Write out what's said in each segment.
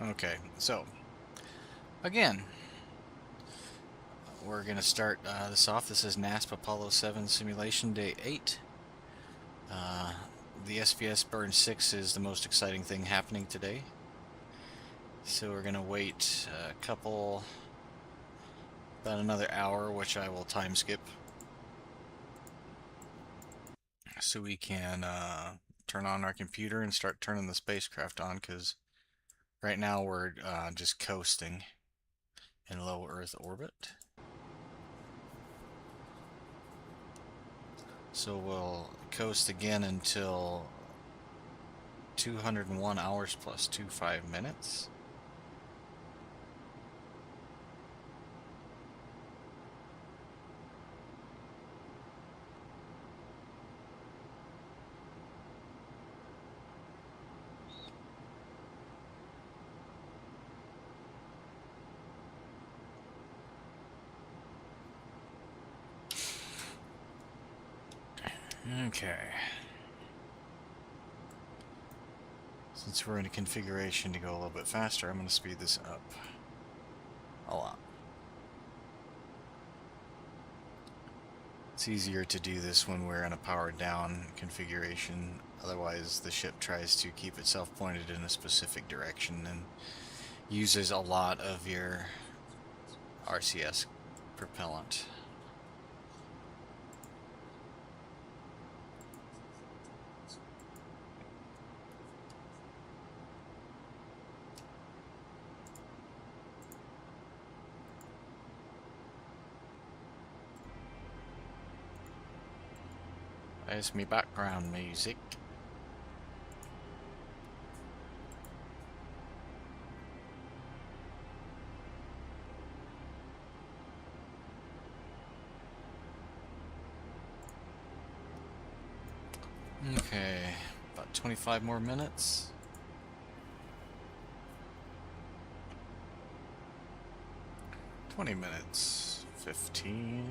Okay, so again, we're going to start this off. This is NASP Apollo 7 Simulation Day 8. The SPS Burn 6 is the most exciting thing happening today. So we're going to wait about another hour, which I will time skip, so we can turn on our computer and start turning the spacecraft on, because right now we're just coasting in low Earth orbit. So we'll coast again until 201 hours plus 25 minutes. Okay. Since we're in a configuration to go a little bit faster, I'm going to speed this up a lot. It's easier to do this when we're in a powered down configuration, otherwise the ship tries to keep itself pointed in a specific direction and uses a lot of your RCS propellant. There's me background music. Okay, about 25 more minutes. "20 minutes, 15,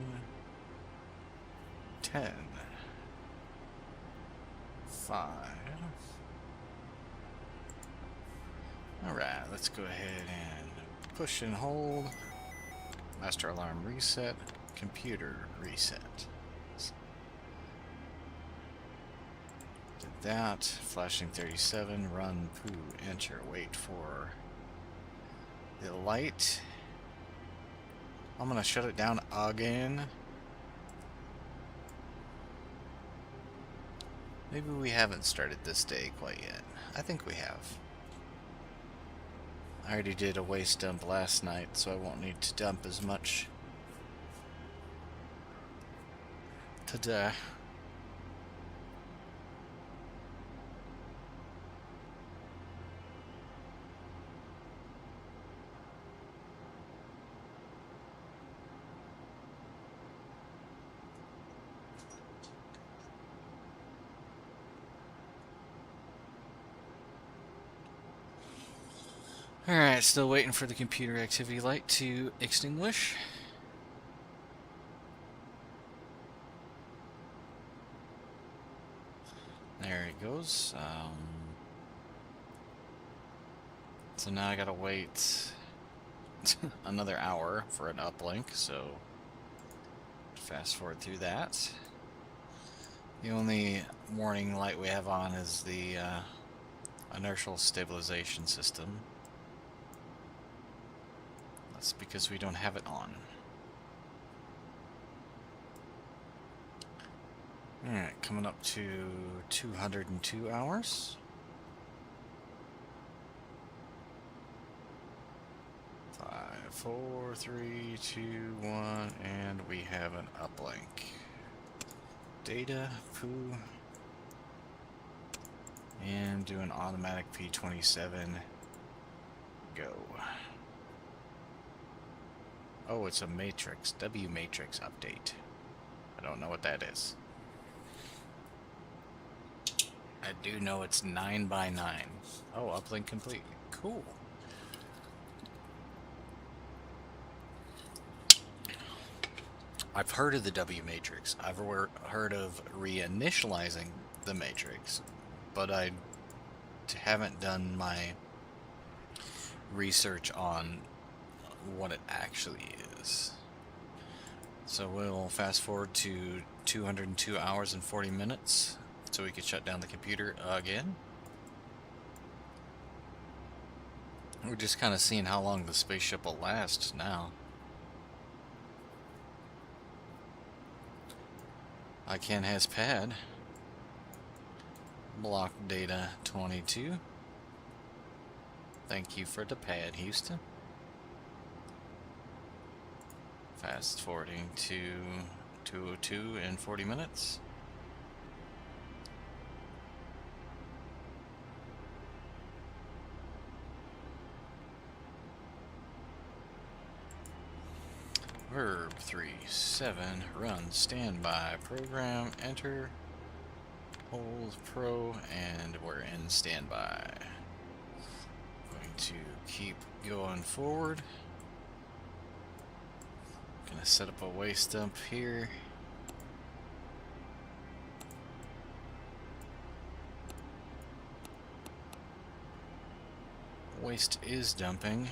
10, 5. Alright, let's go ahead and push and hold. Master alarm reset. Computer reset. Did that. Flashing 37. Run, poo, enter. Wait for the light. I'm gonna shut it down again. Maybe we haven't started this day quite yet. I think we have. I already did a waste dump last night, so I won't need to dump as much today. Alright, still waiting for the computer activity light to extinguish. There it goes. So now I gotta wait another hour for an uplink, so fast forward through that. The only warning light we have on is the inertial stabilization system. That's because we don't have it on. Alright, coming up to 202 hours. 5, 4, 3, 2, 1, and we have an uplink. Data, poo, and do an automatic P27. Go. Oh, it's a matrix, W matrix update. I don't know what that is. I do know it's 9 by 9. Oh, uplink complete. Cool. I've heard of the W matrix. I've heard of reinitializing the matrix, but I haven't done my research on what it actually is. So we'll fast forward to 202 hours and 40 minutes so we can shut down the computer again. We're just kind of seeing how long the spaceship will last now. ICANN has pad. Block data 22. Thank you for the pad, Houston. Fast forwarding to 202 in 40 minutes. Verb 37, run, standby, program, enter, hold pro, and we're in standby. Going to keep going forward. Gonna set up a waste dump here. Waste is dumping.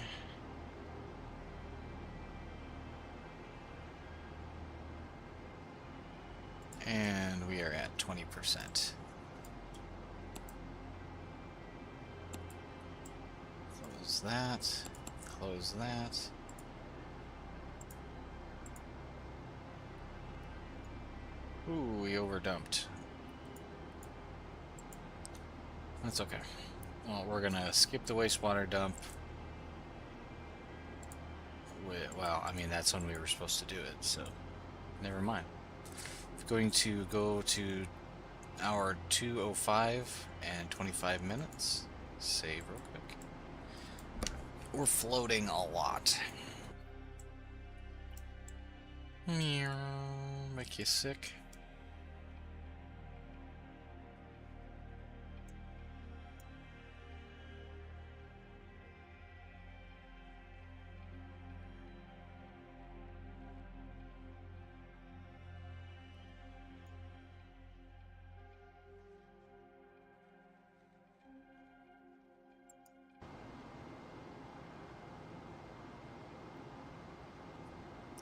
And we are at 20%. Close that. Close that. Ooh, we overdumped. That's okay. Well, we're gonna skip the wastewater dump. Well, I mean, that's when we were supposed to do it, so never mind. Going to go to hour 2:05 and 25 minutes. Save real quick. We're floating a lot. Meow, make you sick.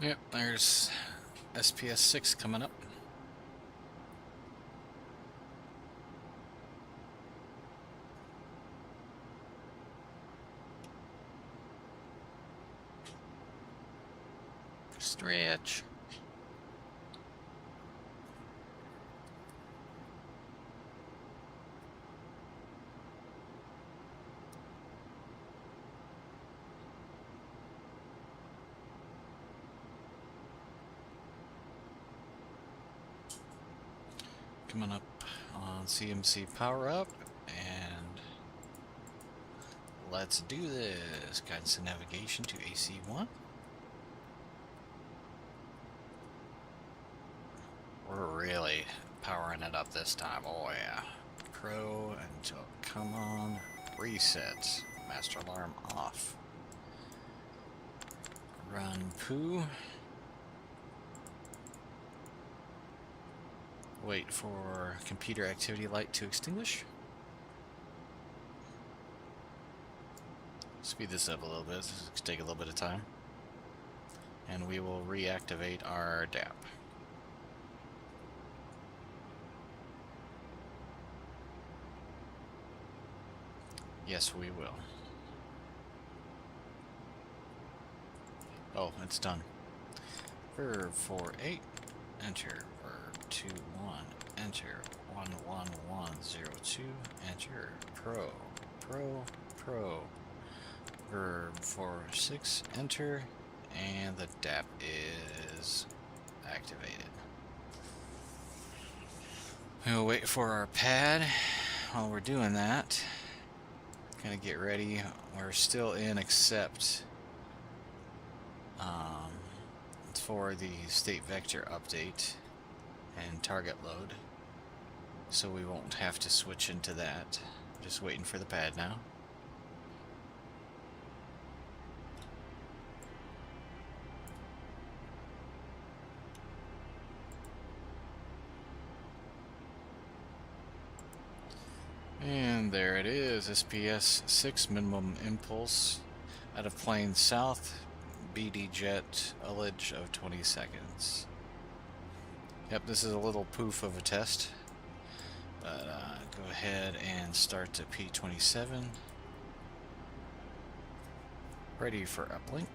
Yep, there's SPS 6 coming up. Stretch. Coming up on CMC power up, and let's do this. Guidance and navigation to AC1. We're really powering it up this time. Oh yeah. Pro until, come on. Reset. Master alarm off. Run poo. Wait for computer activity light to extinguish. Speed this up a little bit. This will take a little bit of time. And we will reactivate our DAP. Yes, we will. Oh, it's done. Verb 48, enter. Verb 21, enter. 11102, enter. Pro. Verb 46, enter. And the DAP is activated. We'll wait for our pad. While we're doing that, gonna get ready. We're still in accept for the state vector update and target load, so we won't have to switch into that. Just waiting for the pad now. And there it is, SPS 6 minimum impulse. Out of plane south, BD jet, ullage of 20 seconds. Yep, this is a little poof of a test. But go ahead and start to P27. Ready for uplink.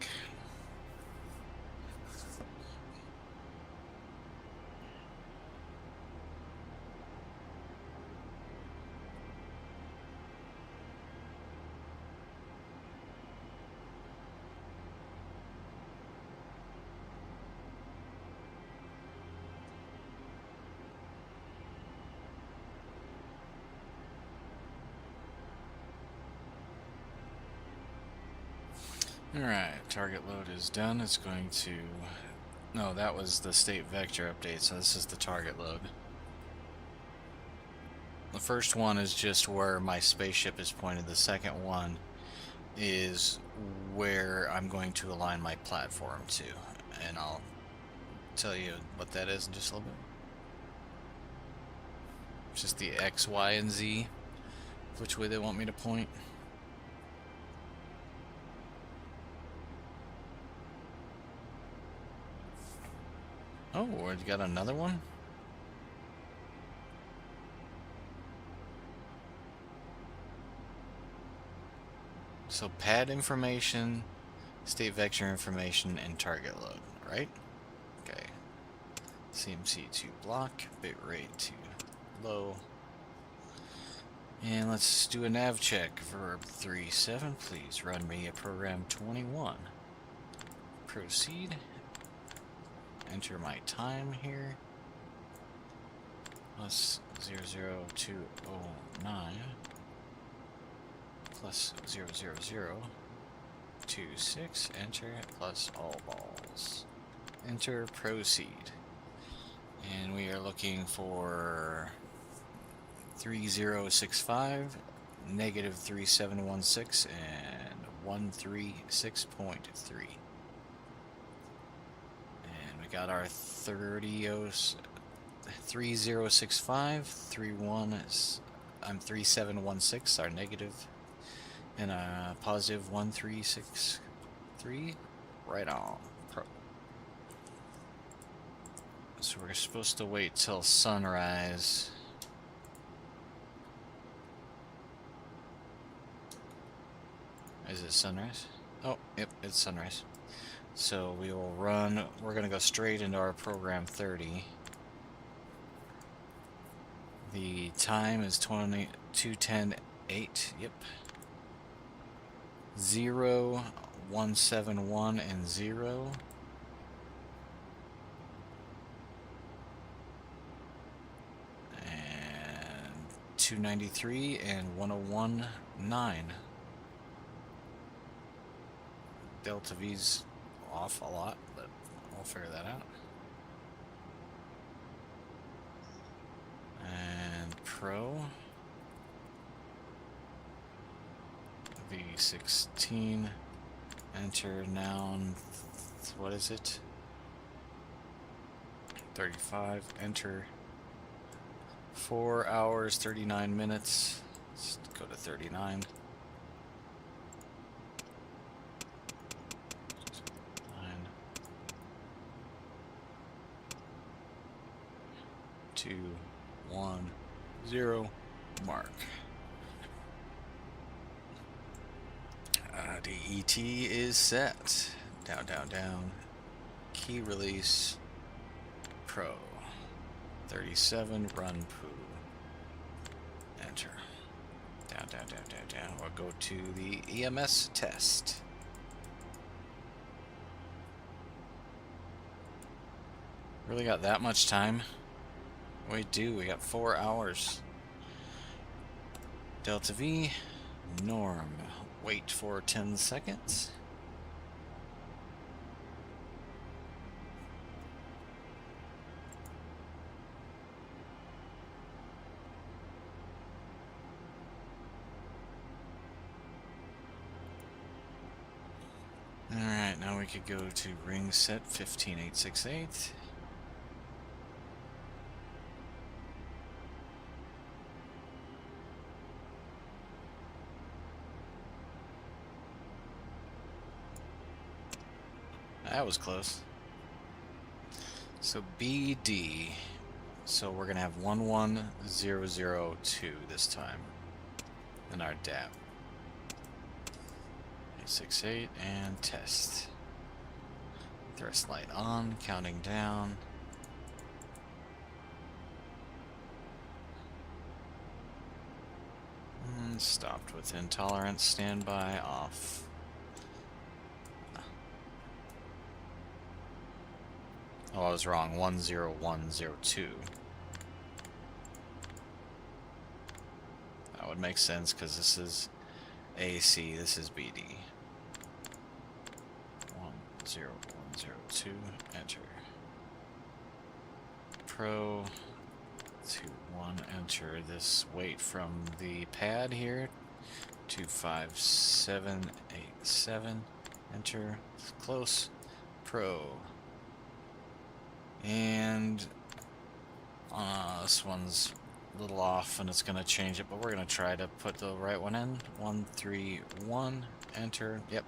Alright, target load is done. It's going to... No, that was the state vector update, so this is the target load. The first one is just where my spaceship is pointed. The second one is where I'm going to align my platform to. And I'll tell you what that is in just a little bit. It's just the X, Y, and Z, which way they want me to point. Oh, we got another one? So pad information, state vector information, and target load, right? Okay. CMC to block, bitrate to low. And let's do a nav check. Verb 37, please run me a program 21. Proceed. Enter my time here. Plus 00209 plus 00026. Enter plus all balls. Enter proceed. And we are looking for 3065, negative 3716, and 136.3. And we got our 3065, 3716, our negative, and a positive 1363. Right on. So we're supposed to wait till sunrise. Is it sunrise? Oh, yep, it's sunrise. So we will run, we're going to go straight into our program 30. The time is 2:10:08, yep. 0, 171, and 0. And 293 and 101.9. Delta V's off a lot, but we'll figure that out. And Pro V16. Enter noun. What is it? 35. Enter. 4 hours 39 minutes. Let's go to 39. 2, 1, 0, mark. DET is set. Down, down, down. Key release. Pro. 37, run poo. Enter. Down, down, down, down, down. We'll go to the EMS test. Really got that much time? We do. We got 4 hours. Delta V, norm. Wait for 10 seconds. Alright, now we could go to ring set 15868. That was close. So BD. So we're gonna have 11002 this time in our DAP. 868 and test. Thrust light on, counting down. Stopped with intolerance, standby off. Oh, I was wrong. 10102. That would make sense because this is AC, this is BD. 10102, enter. Pro 21, enter. This weight from the pad here. 25787, enter. It's close. Pro. And this one's a little off and it's going to change it, but we're going to try to put the right one in. 131, enter. Yep,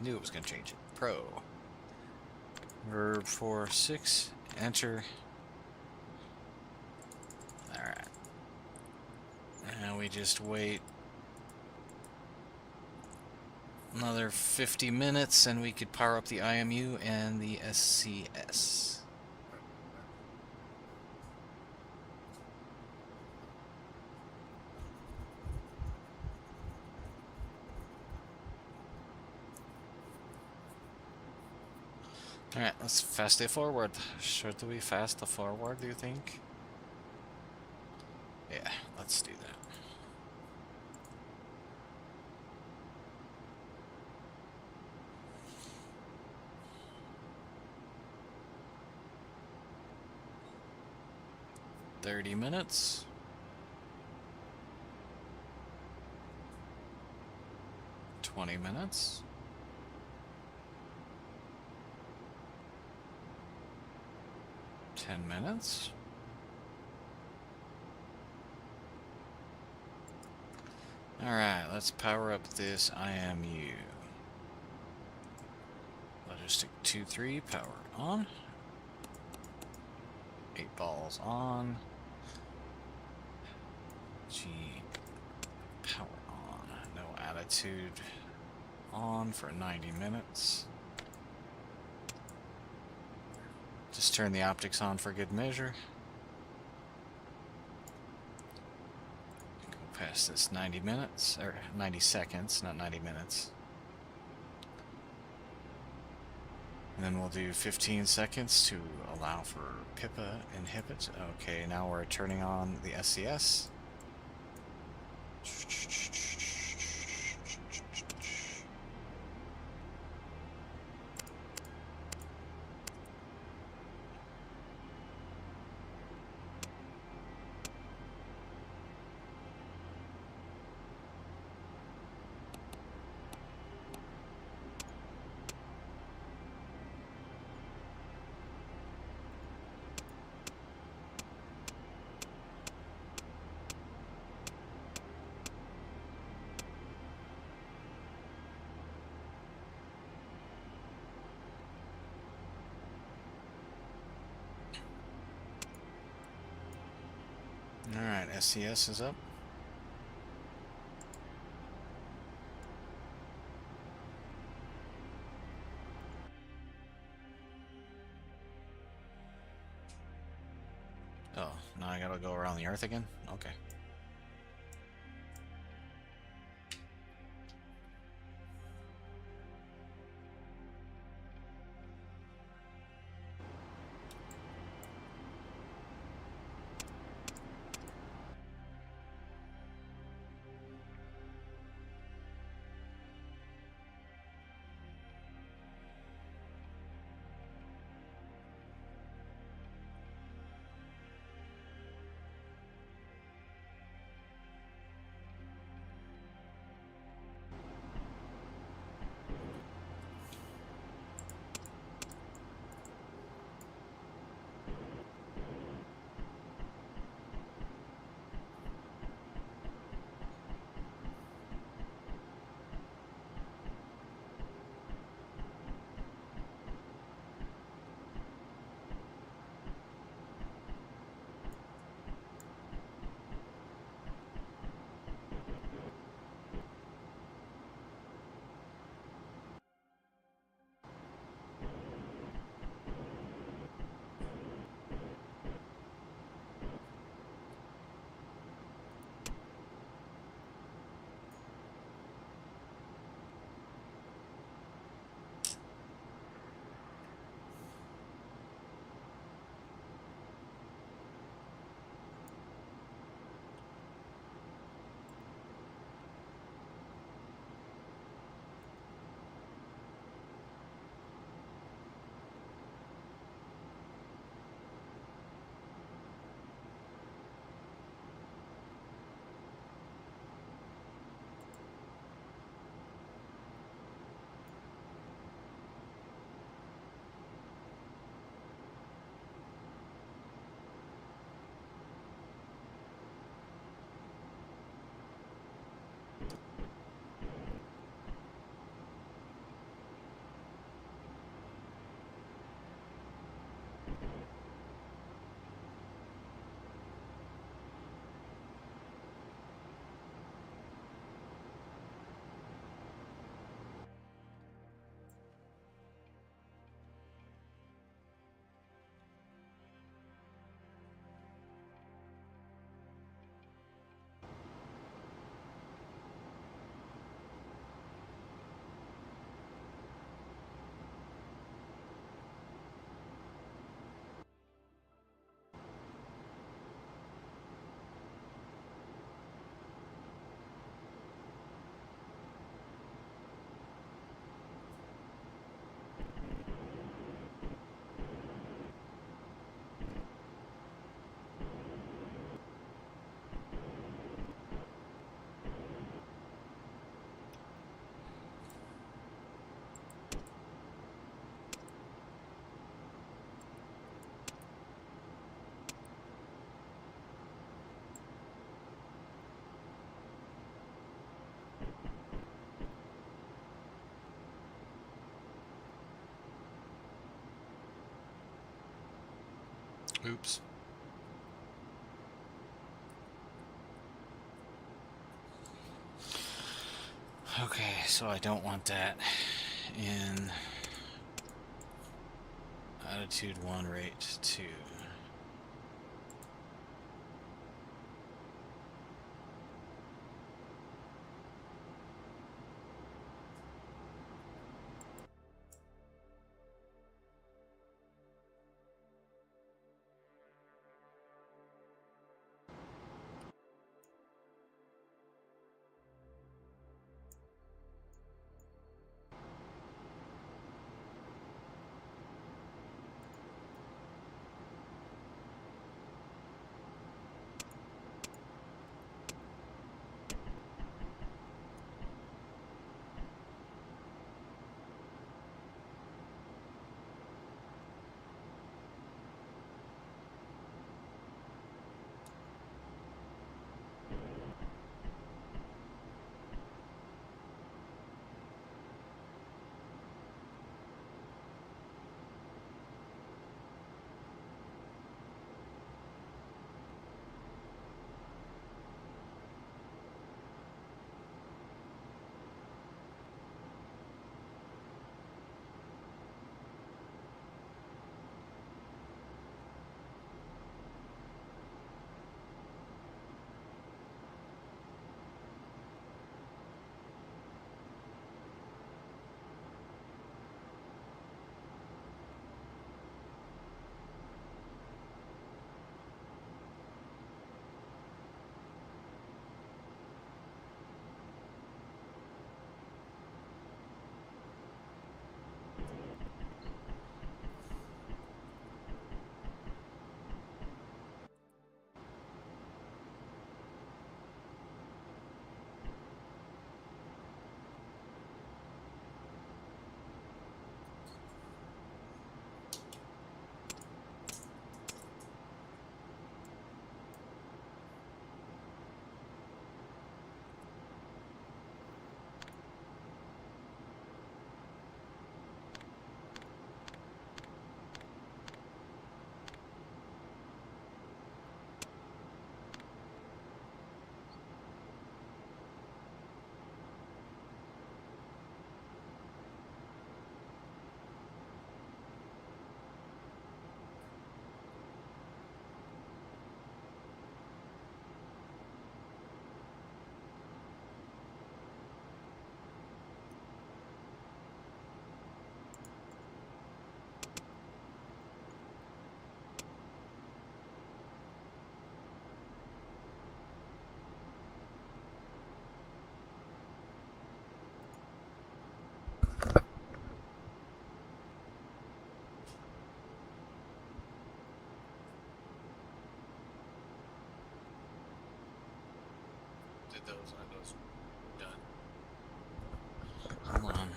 knew it was going to change it. Pro. Verb 46, enter. Alright. And we just wait another 50 minutes and we could power up the IMU and the SCS. Alright, let's fast it forward. Should we fast the forward, do you think? Yeah, let's do that. $30 minutes. 20 minutes. 10 minutes. Alright, let's power up this IMU. Logistic 2-3, power on. 8 balls on. G, power on. No attitude on for 90 minutes. Just turn the optics on for good measure. Go past this 90 minutes, or 90 seconds, not 90 minutes. And then we'll do 15 seconds to allow for PIPA inhibit. Okay, now we're turning on the SCS. Alright, SCS is up. Oh, now I gotta go around the Earth again? Okay. Oops. Okay, so I don't want that in attitude 1, rate 2. Did those, are those done? Hold on.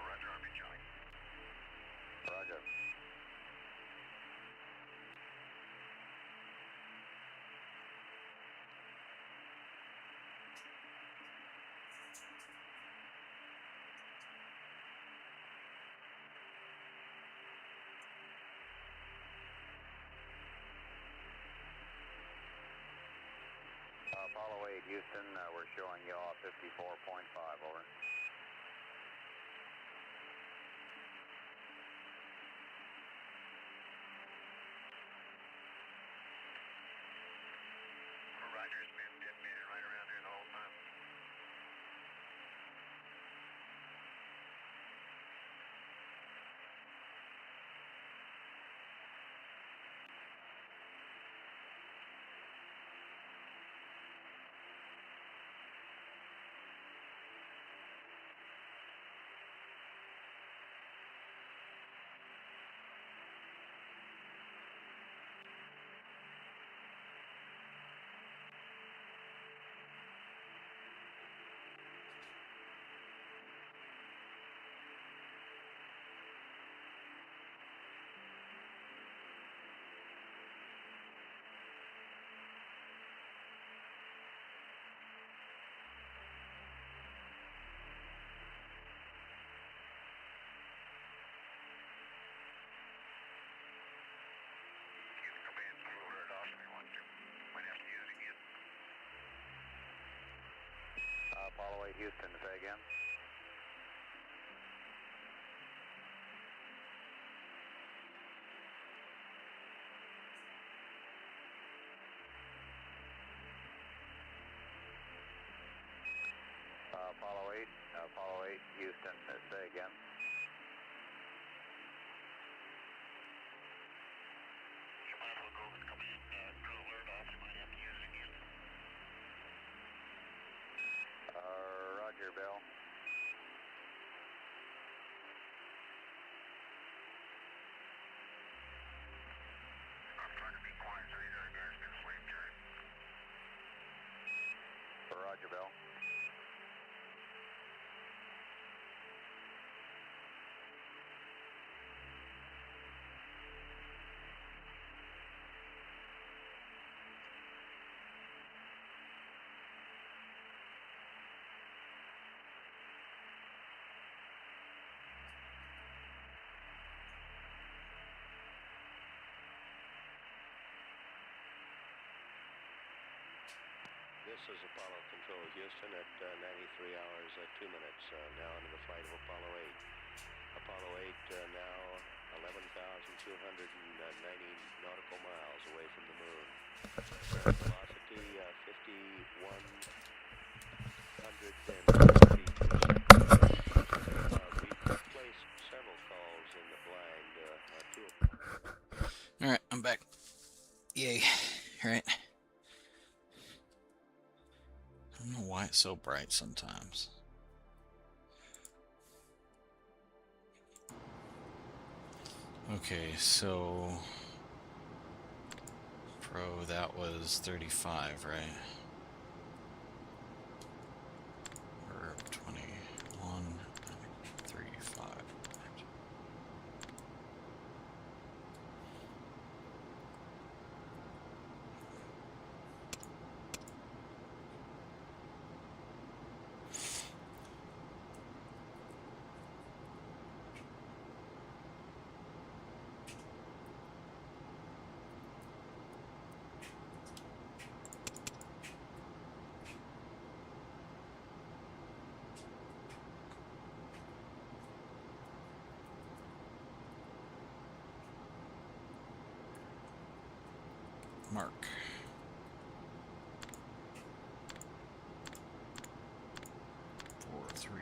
Roger, Army Charlie. Roger. Apollo 8, Houston, we're showing yaw 54.5, over. Roger, it's been detonated right around here the whole time. Apollo 8 Houston, say again. Apollo 8 Houston, say again. Roger, Bill. I'm trying to be quiet so you guys can sleep, Jerry. Roger, Bill. This is Apollo Control Houston at 93 hours 2 minutes, now into the flight of Apollo 8. Apollo 8 now 11,290 nautical miles away from the moon. Velocity 5,150 feet per second. We've placed several calls in the blind. Alright, I'm back. Yay. Right. I don't know why it's so bright sometimes. Okay, so Pro, that was 35, right? Or 21, 35. Mark. Four, three.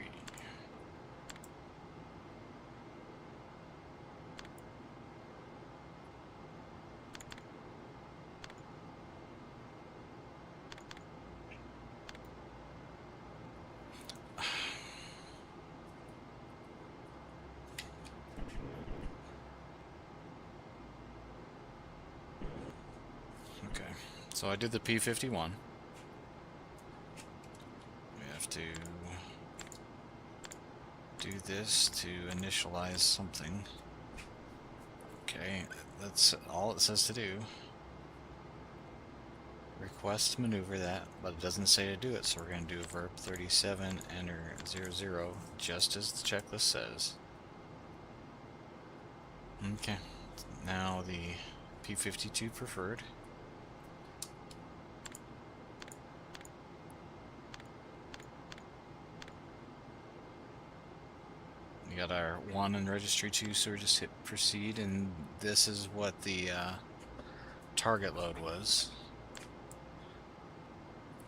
Okay, so I did the P-51. We have to do this to initialize something. Okay, that's all it says to do. Request to maneuver that, but it doesn't say to do it, so we're going to do verb 37, enter 00, just as the checklist says. Okay, now the P-52 preferred. We got our 1 in registry 2, so we just hit proceed, and this is what the target load was.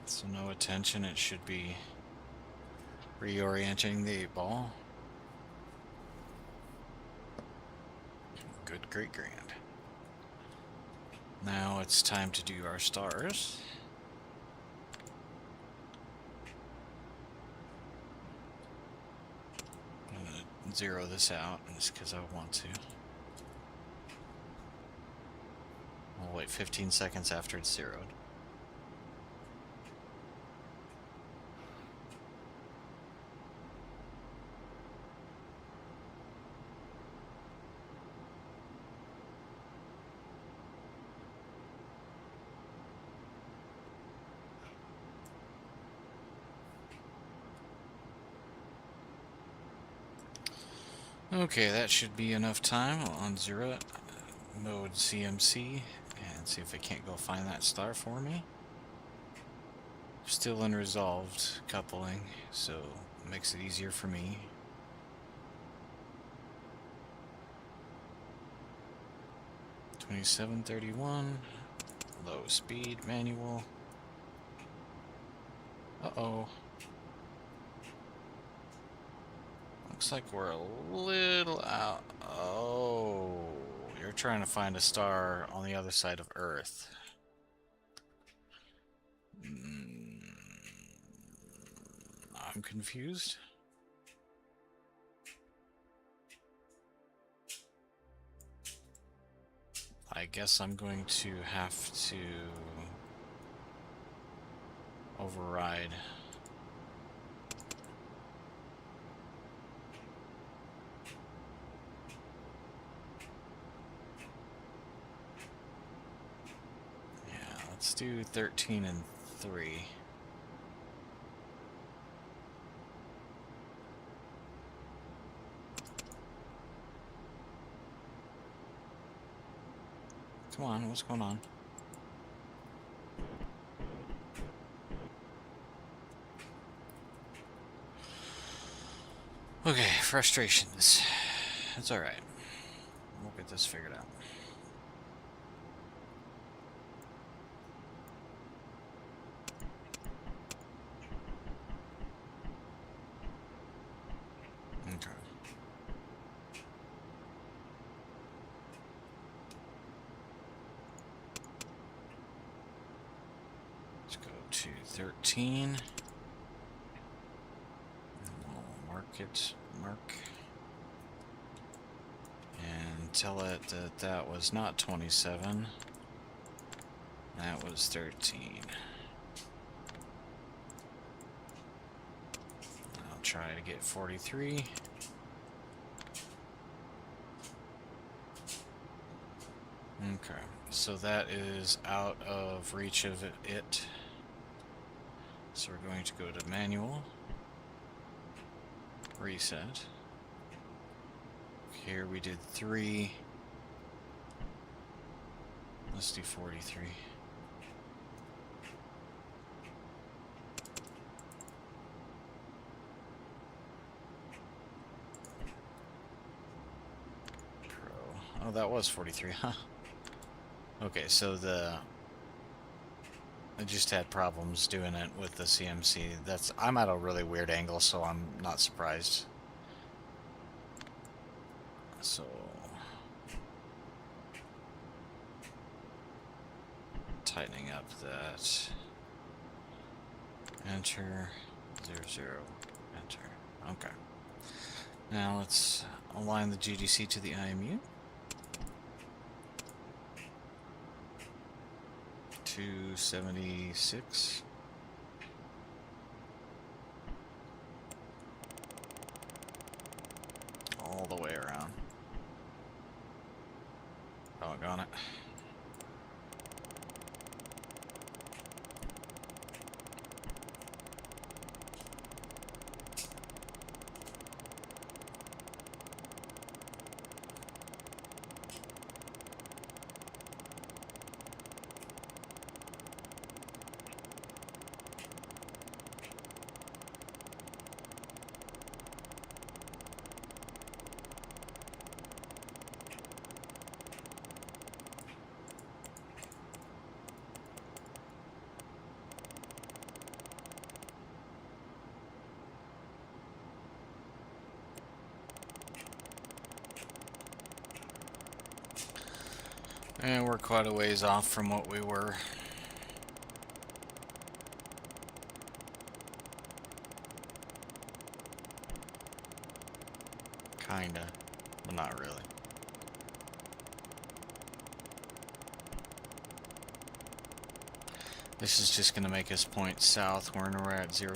So no attention, it should be reorienting the 8-ball. Good, great, grand. Now it's time to do our stars. I'm going to zero this out just because I want to. I'll wait 15 seconds after it's zeroed. Okay, that should be enough time. I'll unzero it, mode CMC, and see if it can't go find that star for me. Still unresolved coupling, so it makes it easier for me. $27.31, low speed manual. Uh-oh. Looks like we're a little out. Oh, you're trying to find a star on the other side of Earth. I'm confused. I guess I'm going to have to override. Yeah, let's do 13 and 3. Come on, what's going on? Okay, frustrations. It's alright. We'll get this figured out. Okay. Let's go to 13. And we'll mark. And tell it that that was not 27. That was 13. I'll try to get 43. Okay, so that is out of reach of it. So we're going to go to manual, reset. Here we did 3. Let's do 43. Pro. Oh, that was 43, huh? Okay, so I just had problems doing it with the CMC. I'm at a really weird angle, so I'm not surprised. So tightening up that. Enter 00. Enter. Okay. Now let's align the GDC to the IMU. 276. All the way around. Doggone it. And we're quite a ways off from what we were. Kinda, but not really. This is just gonna make us point south when we're at 000.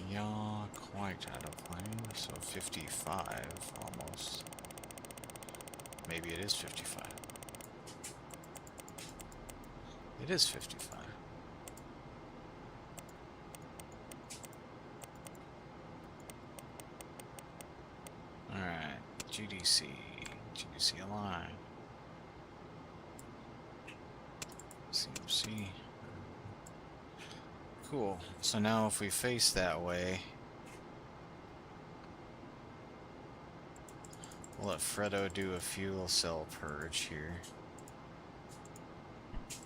Yeah, quite out of plane, so 55 almost. Maybe it is 55. It is 55. Alright, GDC align. CMC. Cool. So now if we face that way, we'll let Fredo do a fuel cell purge here.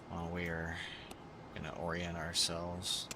While we are gonna orient ourselves.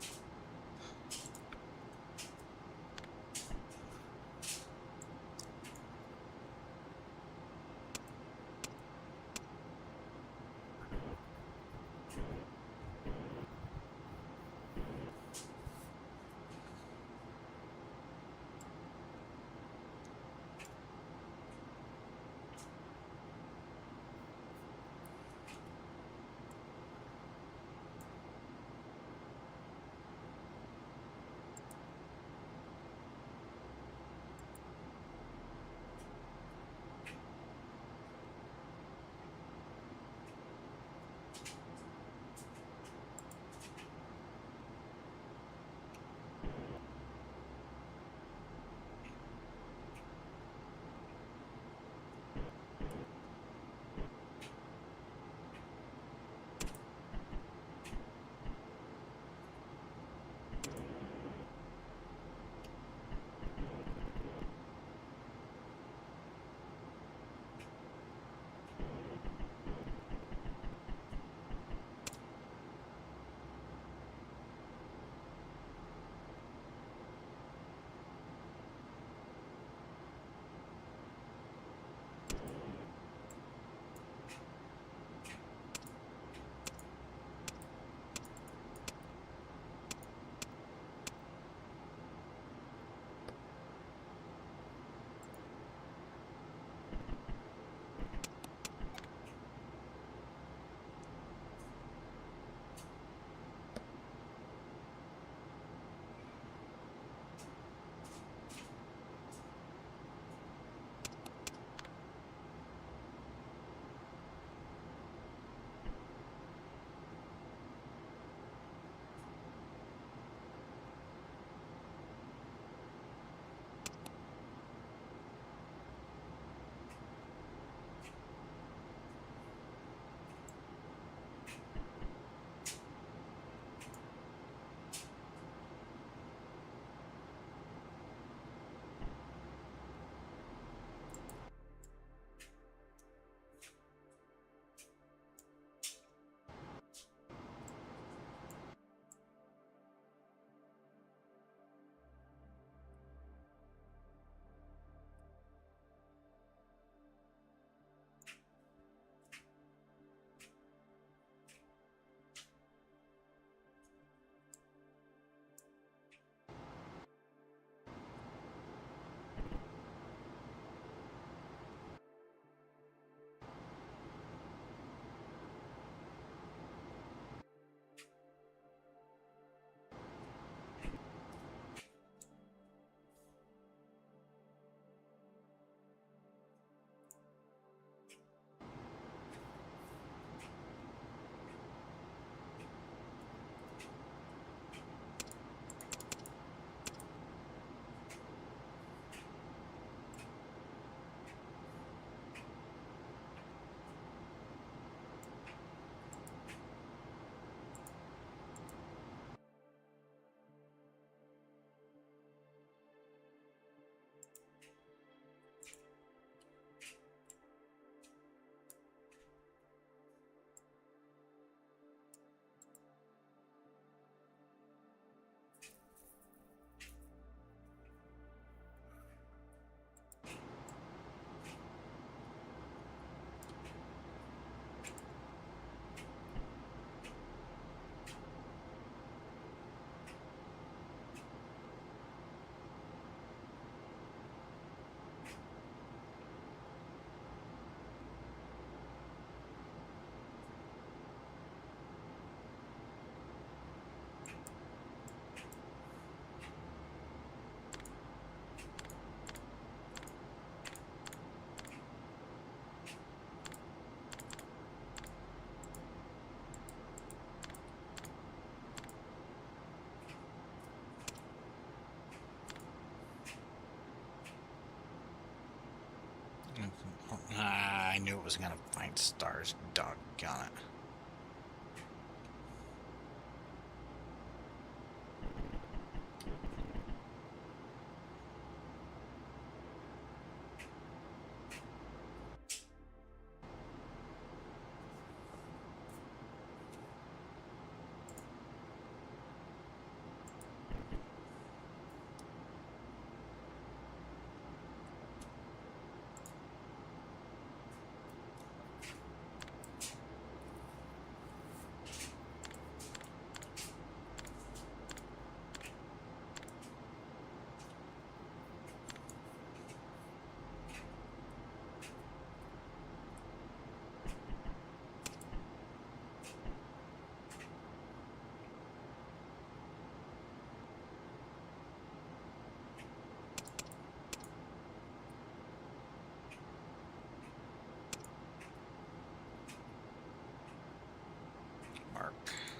I knew it was gonna find stars. Doggone it.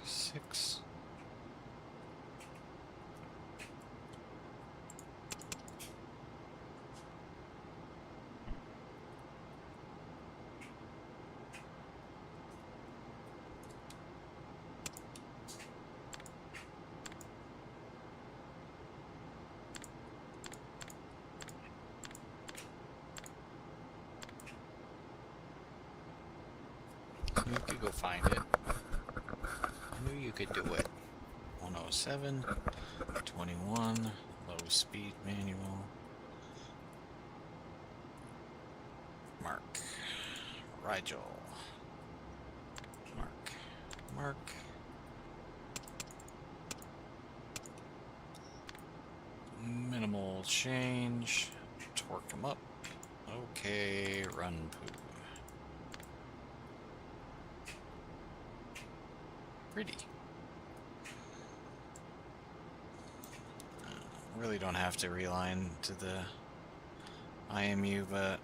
6. You could go find it. I knew you could do it. 107, 21, low speed manual. Mark. Rigel. Mark. Mark. Minimal change. Torque them up. Okay, run poo. Pretty. Really don't have to reline to the IMU, but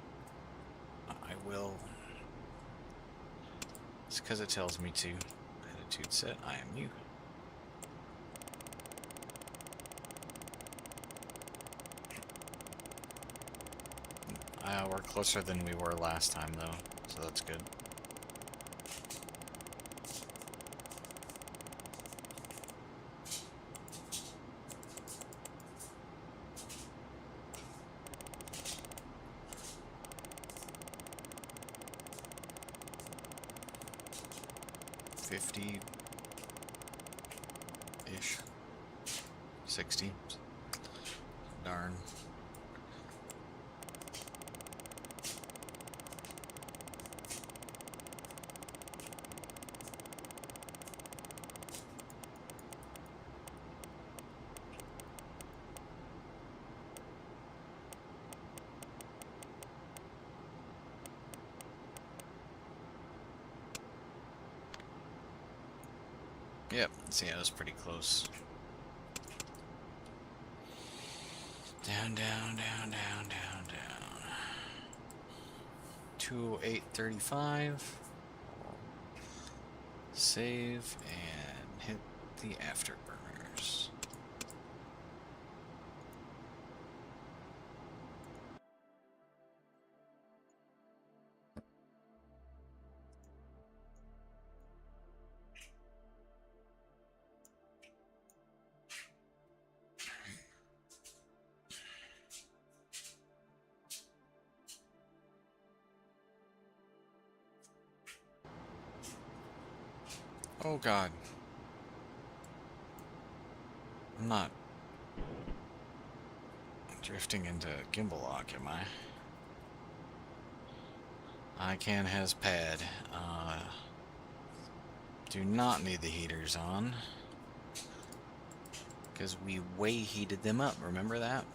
I will. It's because it tells me to. Attitude set IMU. We're closer than we were last time, though, so that's good. Ish. 60. Darn. Yep, see, I was pretty close. Down, down, down, down, down, down. 208.35. Save and hit the afterburners. Oh God. I'm not drifting into gimbal lock, am I? ICANN has pad. Do not need the heaters on. Because we way heated them up, remember that?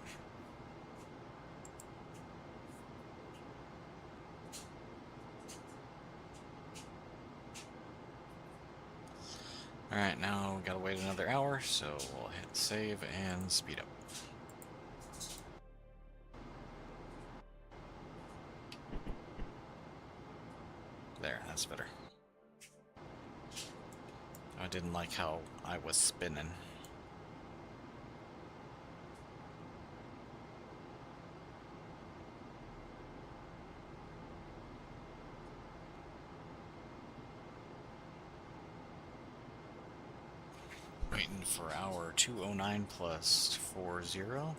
Alright, now we gotta wait another hour, so we'll hit save and speed up. There, that's better. I didn't like how I was spinning. Waiting for hour 209 plus 40. Okay,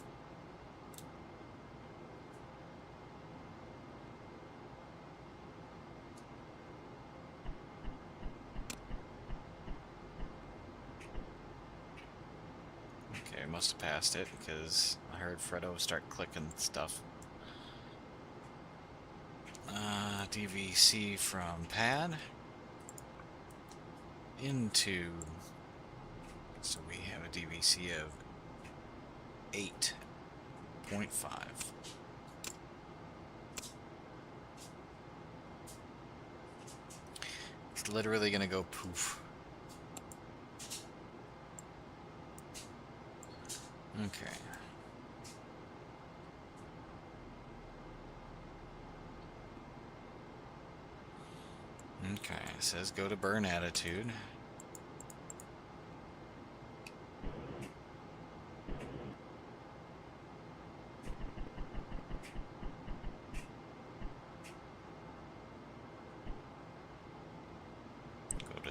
I must have passed it because I heard Fredo start clicking stuff. DVC from pad into, so we have a DVC of 8.5. It's literally gonna go poof. Okay. Okay, it says go to burn attitude.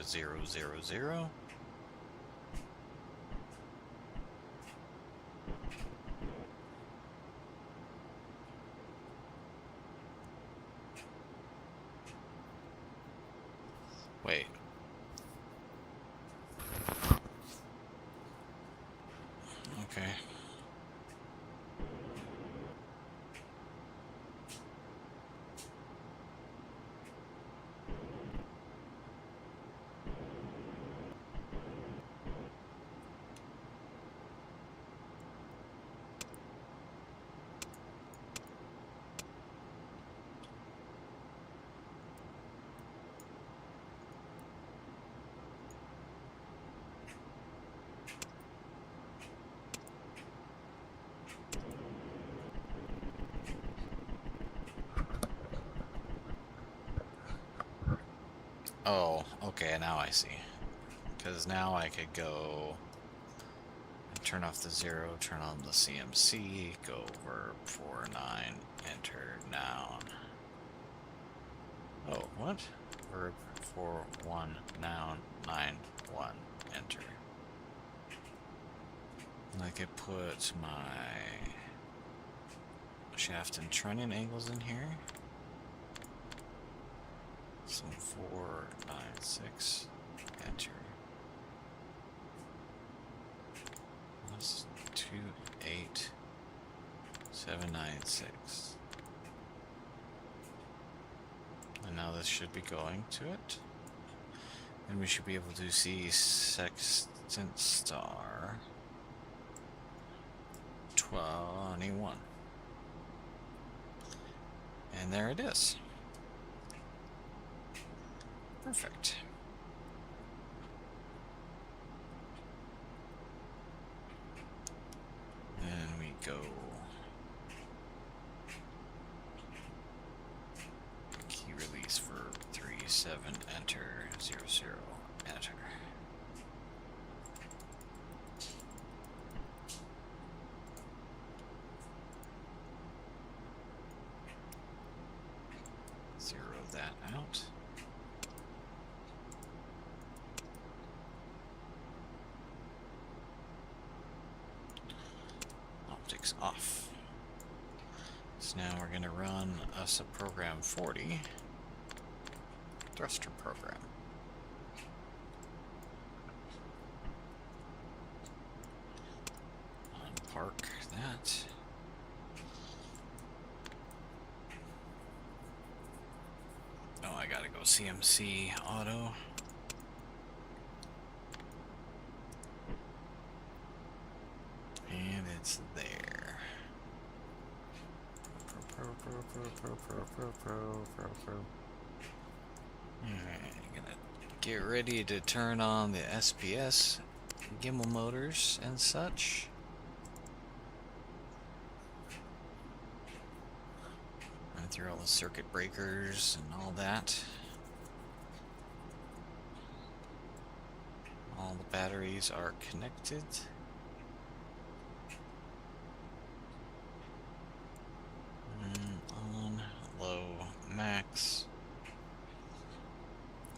to 0, 0, 0. Wait. Okay. Oh, okay, now I see. Because now I could go and turn off the 0, turn on the CMC, go over 49, enter noun. Oh, what? Verb 41, noun 91, enter. And I could put my shaft and trunnion angles in here. So 4, 9, 6, enter. That's 2, 8, 7, 9, 6. And now this should be going to it. And we should be able to see sextant star 21. And there it is. Perfect. And we go key release for 3, 7, enter, 0, 0, enter. Zero that out. Optics off. So now we're going to run a subprogram 40 thruster program. Unpark that. Oh, I gotta go CMC auto. And it's there. Alright, gonna get ready to turn on the SPS gimbal motors and such. Run through all the circuit breakers and all that. All the batteries are connected. On, low, max.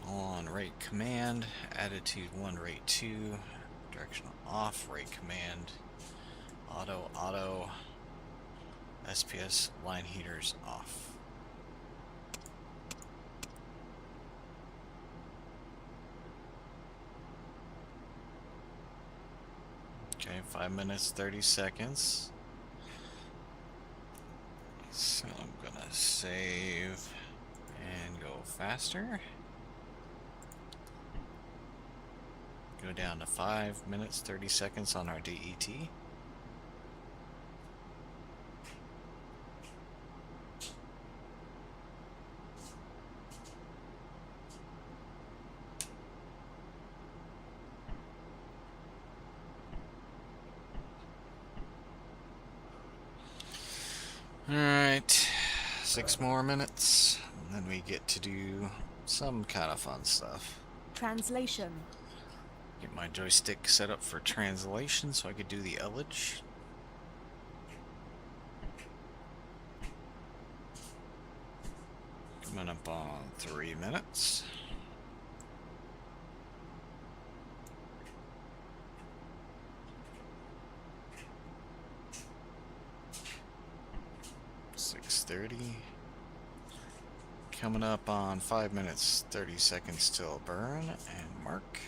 On rate command, attitude 1, rate 2, directional off, rate command, auto, SPS line heaters off. Okay, 5 minutes, 30 seconds. So I'm gonna save and go faster. Go down to 5 minutes, 30 seconds on our DET. Alright, 6 more minutes, and then we get to do some kind of fun stuff. Translation. Get my joystick set up for translation so I could do the ullage. Coming up on 3 minutes. 6:30. Coming up on 5 minutes, 30 seconds till burn and mark.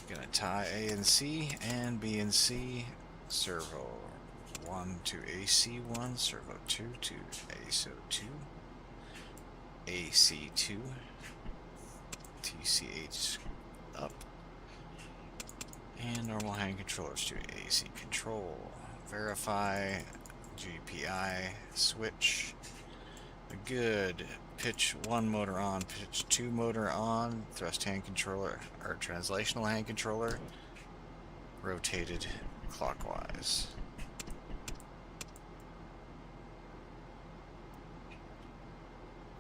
Gonna tie A and C and B and C. Servo 1 to AC1, servo 2 to ASO2, AC2, TCH up, and normal hand controllers to AC control. Verify GPI switch. Good. Pitch 1 motor on, pitch 2 motor on, thrust hand controller, or translational hand controller, rotated clockwise.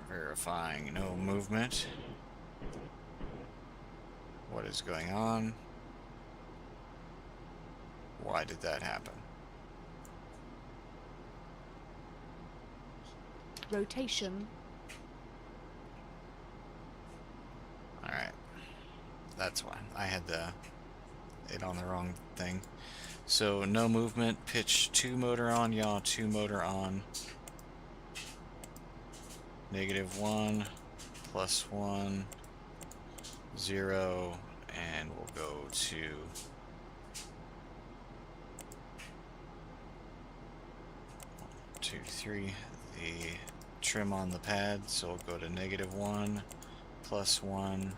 Verifying no movement. What is going on? Why did that happen? Rotation. Alright. That's why. I had it on the wrong thing. So, no movement, pitch 2 motor on, yaw 2 motor on. -1, +1, 0, and we'll go to 2, 3. The trim on the pad, so we'll go to -1, +1,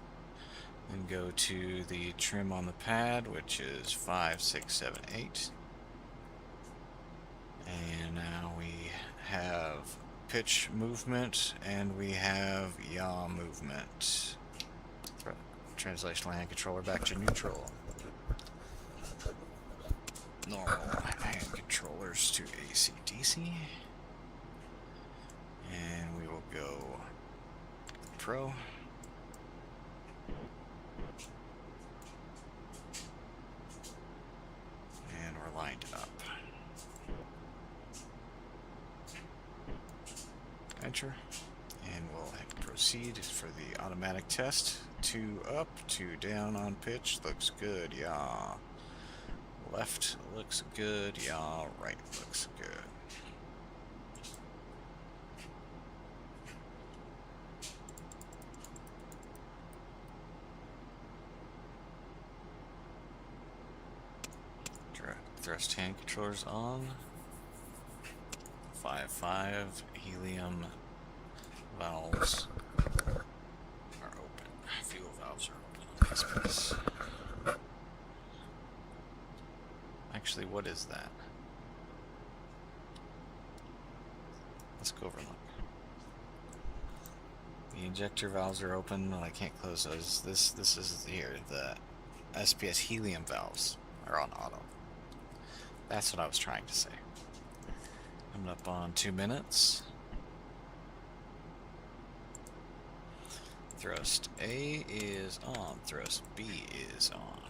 and go to the trim on the pad, which is 5, 6, 7, 8. And now we have pitch movement, and we have yaw movement. Translational hand controller back to neutral. Normal hand controllers to AC/DC. And we will go Pro. And we're lined up. Enter. And we'll hit proceed for the automatic test. 2 up, 2 down on pitch. Looks good, yaw. Left looks good, yaw. Right looks good. Thrust hand controllers on. 5.5 helium valves are open. Fuel valves are open on the SPS. Actually, what is that? Let's go over and look. The injector valves are open, and I can't close those. This is here. The SPS helium valves are on auto. That's what I was trying to say. Coming up on 2 minutes. Thrust A is on. Thrust B is on.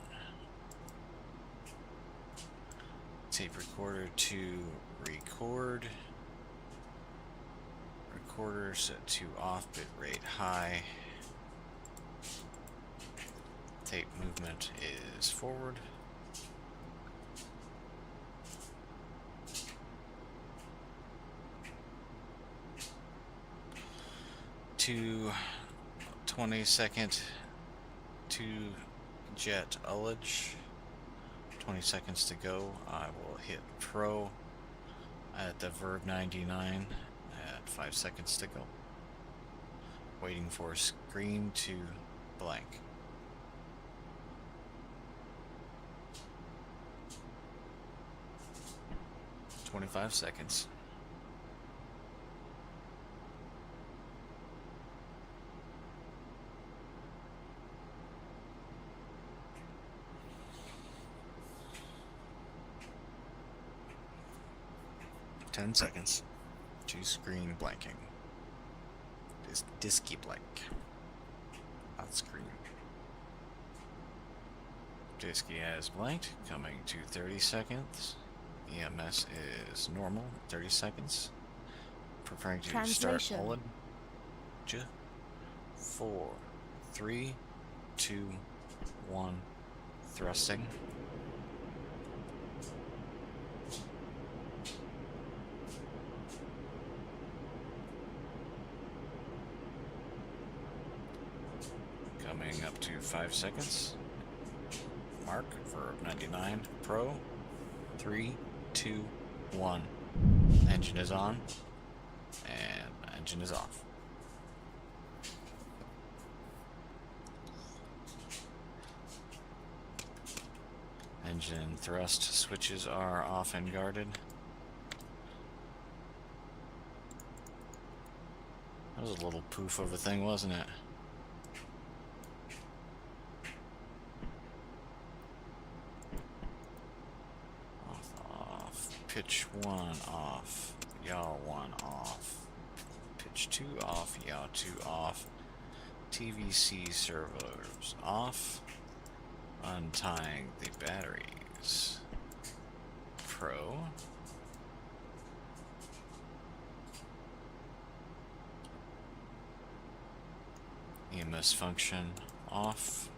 Tape recorder to record. Recorder set to off, bit rate high. Tape movement is forward. To 20-second to jet ullage. 20 seconds to go. I will hit Pro at the Verb 99 at 5 seconds to go. Waiting for screen to blank. "25 seconds. "10 seconds to screen blanking. This disky blank. Not screen. Disky has blanked, coming to 30 seconds. EMS is normal, 30 seconds. Preparing to start Translation. 4, 3, 2, 1. Thrusting. to 5 seconds. Mark for 99. Pro. 3, 2, 1. Engine is on. And engine is off. Engine thrust switches are off and guarded. That was a little poof of a thing, wasn't it? Off. Pitch 1 off. Yaw 1 off. Pitch 2 off. Yaw 2 off. TVC servos off. Untying the batteries. Pro. EMS function off.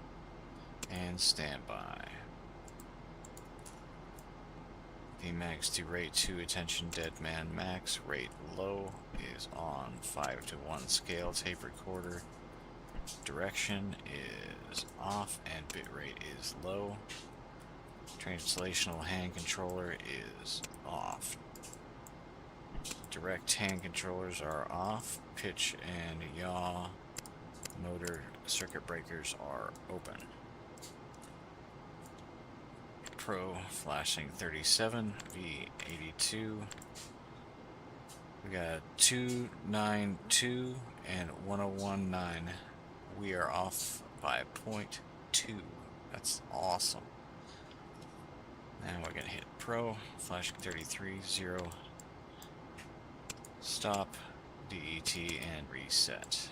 And standby. Max to rate 2, attention dead man max, rate low is on 5 to 1 scale, tape recorder direction is off and bitrate is low, translational hand controller is off, direct hand controllers are off, pitch and yaw motor circuit breakers are open. Pro flashing 37, V82. We got 292 and 1019. We are off by 0.2. That's awesome. Now we're gonna hit Pro, flashing 33, 0. Stop, DET, and reset.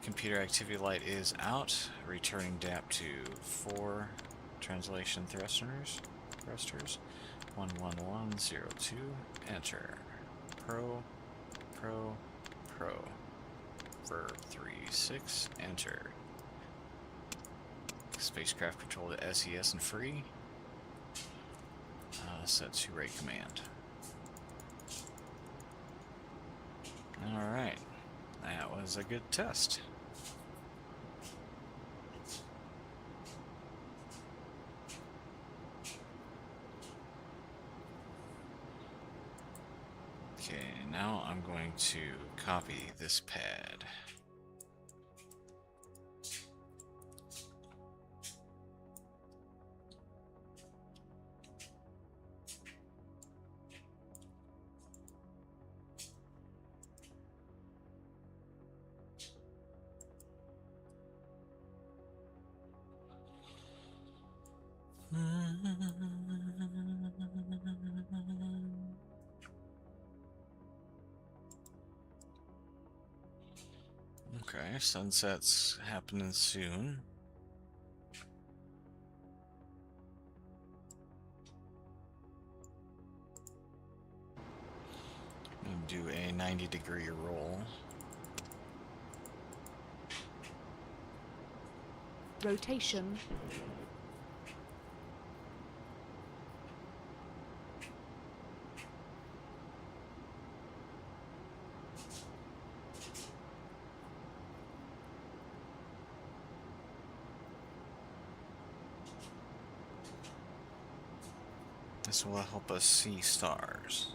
Computer activity light is out, returning DAP to 4 translation thrusters. 11102, enter. Pro, verb 36, enter. Spacecraft control to SES and free. Set to rate command. Alright, that was a good test. Okay, now I'm going to copy this pad. Okay, sunset's happening soon. I'm gonna do a 90-degree roll. Rotation. This will help us see stars.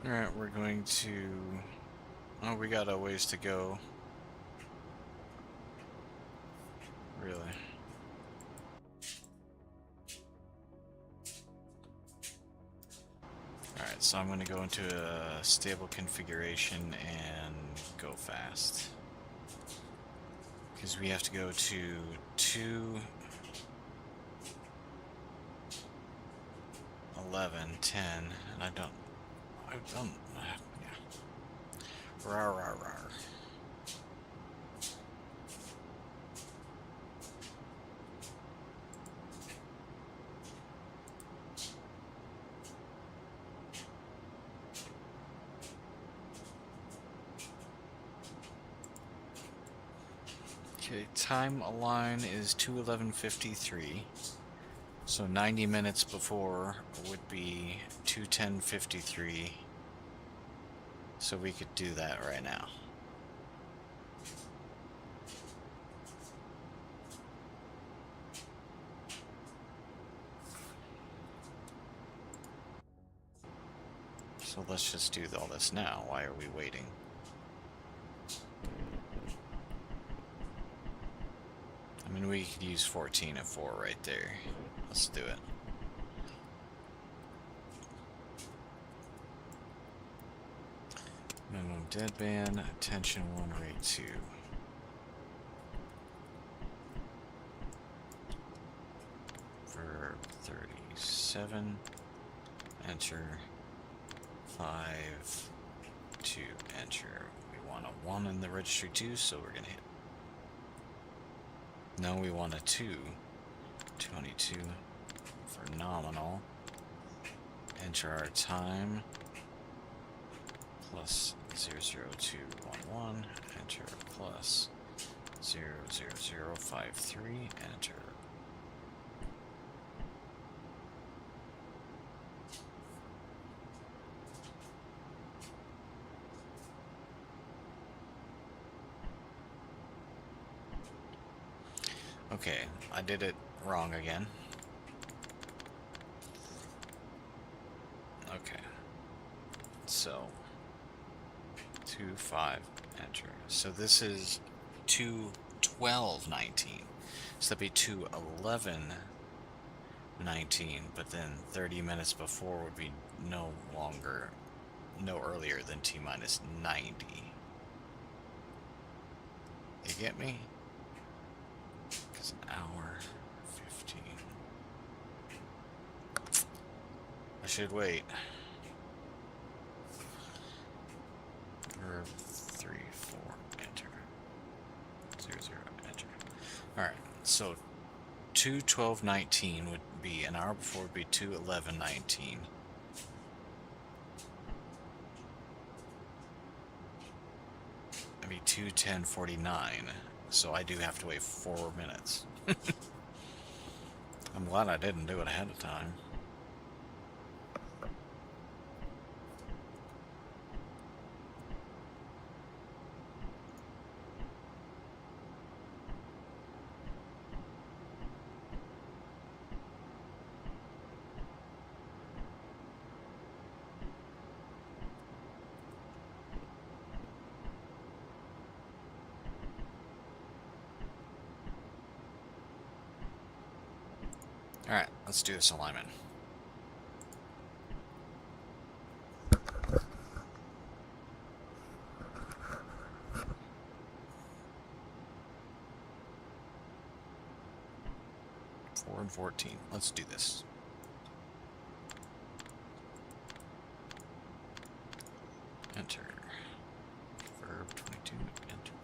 Alright, we're going to... Oh, we got a ways to go. Really. Alright, so I'm going to go into a stable configuration and go fast. Because we have to go to 2, 11, 10, and I don't, yeah. Rar, rar, rar. Okay, time align is 2:11:53. So 90 minutes before would be 2:10:53. So we could do that right now. So let's just do all this now. Why are we waiting? I mean, we could use 14 and 4 right there. Let's do it. Minimum deadband, attention 1, rate 2. Verb 37, enter 5, 2, enter. We want a 1 in the registry too, so we're gonna hit. No, we want a 2. 22 for nominal. Enter our time. Plus 00211. Enter plus 00053. Enter. Okay, I did it wrong again. Okay. So 2:5 enter. So this is 2:12:19. So that'd be 2:11:19, but then 30 minutes before would be no earlier than T minus 90. You get me? Because an hour 15. I should wait. Verb 3, 4, enter. 0, 0, enter. Alright, so 2:12:19 would be an hour before would be 2:11:19. It'd be 2:10:49. So I do have to wait 4 minutes. I'm glad I didn't do it ahead of time. Alright, let's do this alignment. Four and 14. Let's do this. Enter. Verb 22. Enter.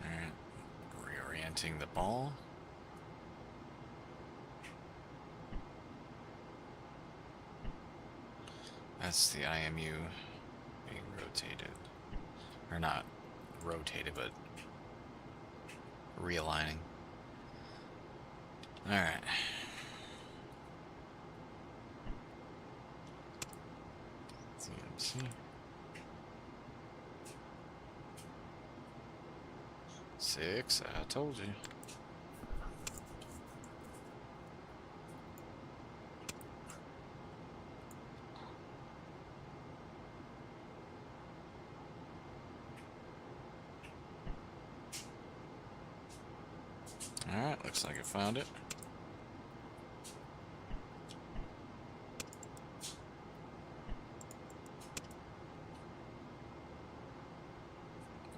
Alright. Reorienting the ball. That's the IMU being rotated. Or not rotated, but realigning. Alright. CMC. 6, I told you. Looks like I found it.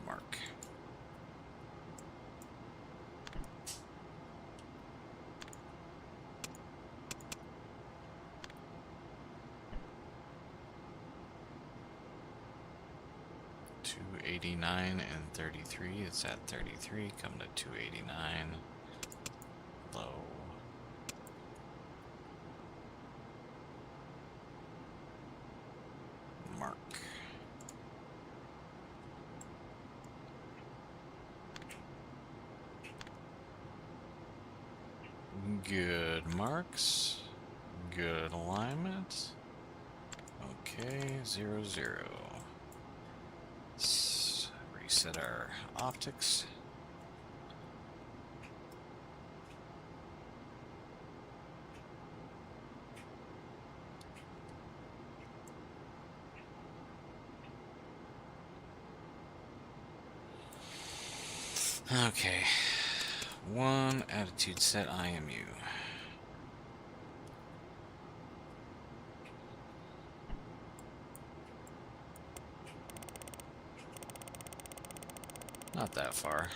Mark. $289 and 33. It's at 33. Come to 289. Low. Mark. Good marks. Good alignment. Okay, 0, 0. Let's reset our optics. Okay. One attitude set IMU. Not that far.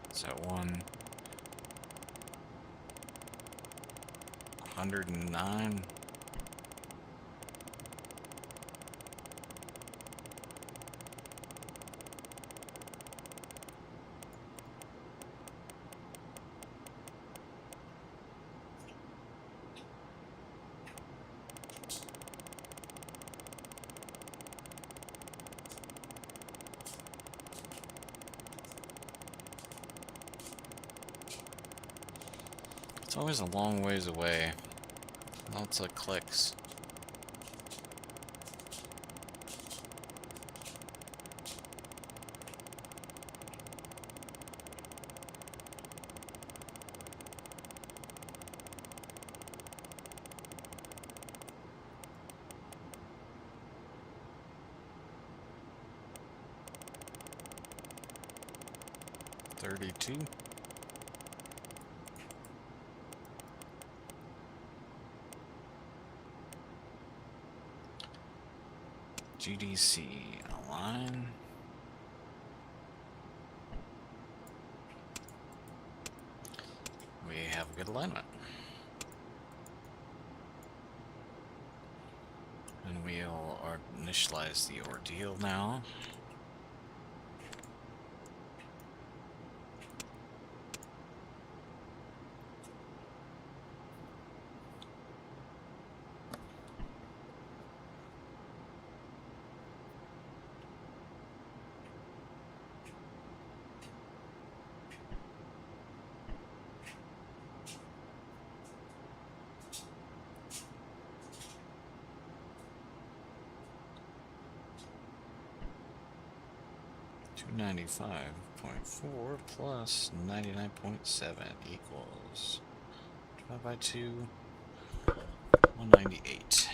It's at 109. It's always a long ways away. Lots of clicks. $32. GDC align. We have good alignment. And we'll initialize the ordeal now. $295.4 plus 99.7 equals 5 by 2, 198.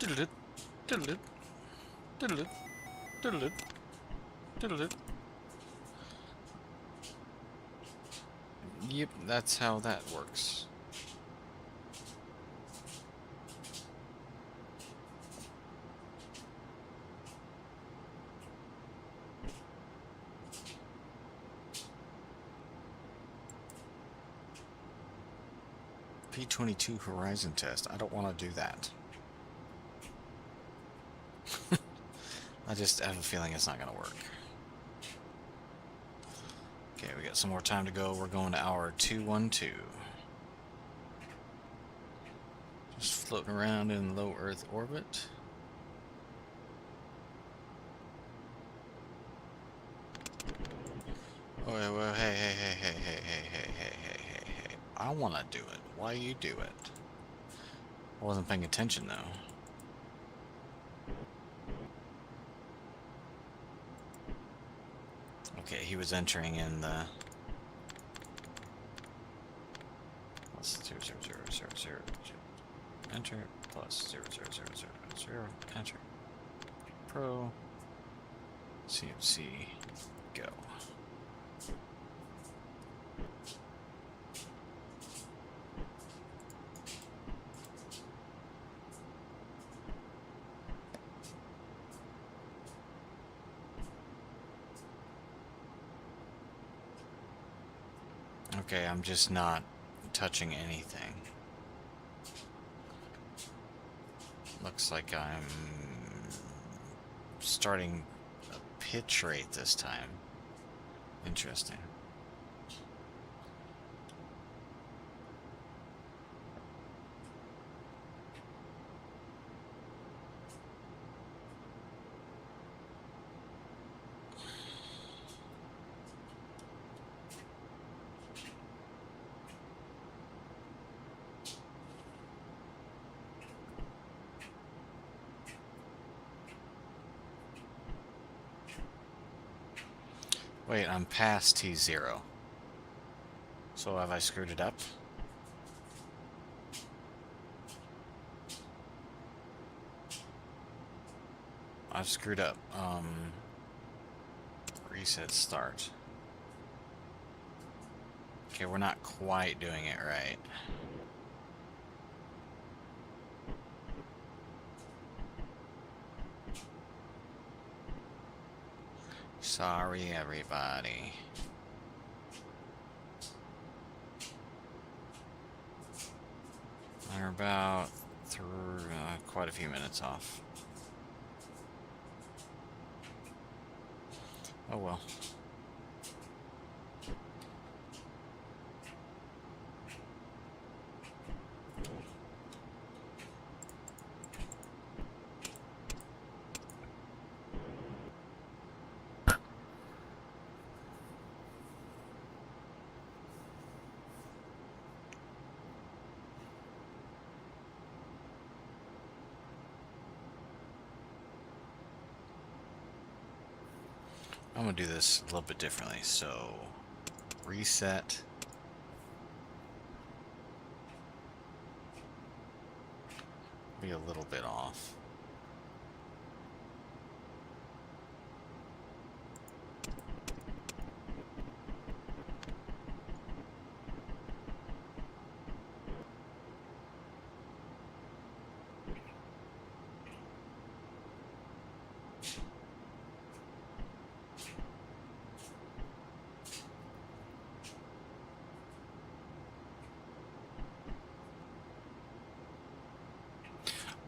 Diddle-it. Diddle-it. Diddle-it. Diddle-it. Diddle-it. Yep, that's how that works. P-22 Horizon test. I don't want to do that. I just have a feeling it's not going to work. Okay, we got some more time to go. We're going to hour 212. Just floating around in low Earth orbit. Oh, well, hey. I want to do it. Why you do it? I wasn't paying attention, though. Okay, he was entering in the... Plus 00000. Enter. Plus 00000. Enter. Pro. CMC. Go. Okay, I'm just not touching anything. Looks like I'm starting a pitch rate this time. Interesting. Wait, I'm past T0. So have I screwed it up? I've screwed up. Reset start. Okay, we're not quite doing it right. Sorry, everybody. We're about through quite a few minutes off. Oh well. I'm gonna do this a little bit differently. So, reset. Be a little bit off.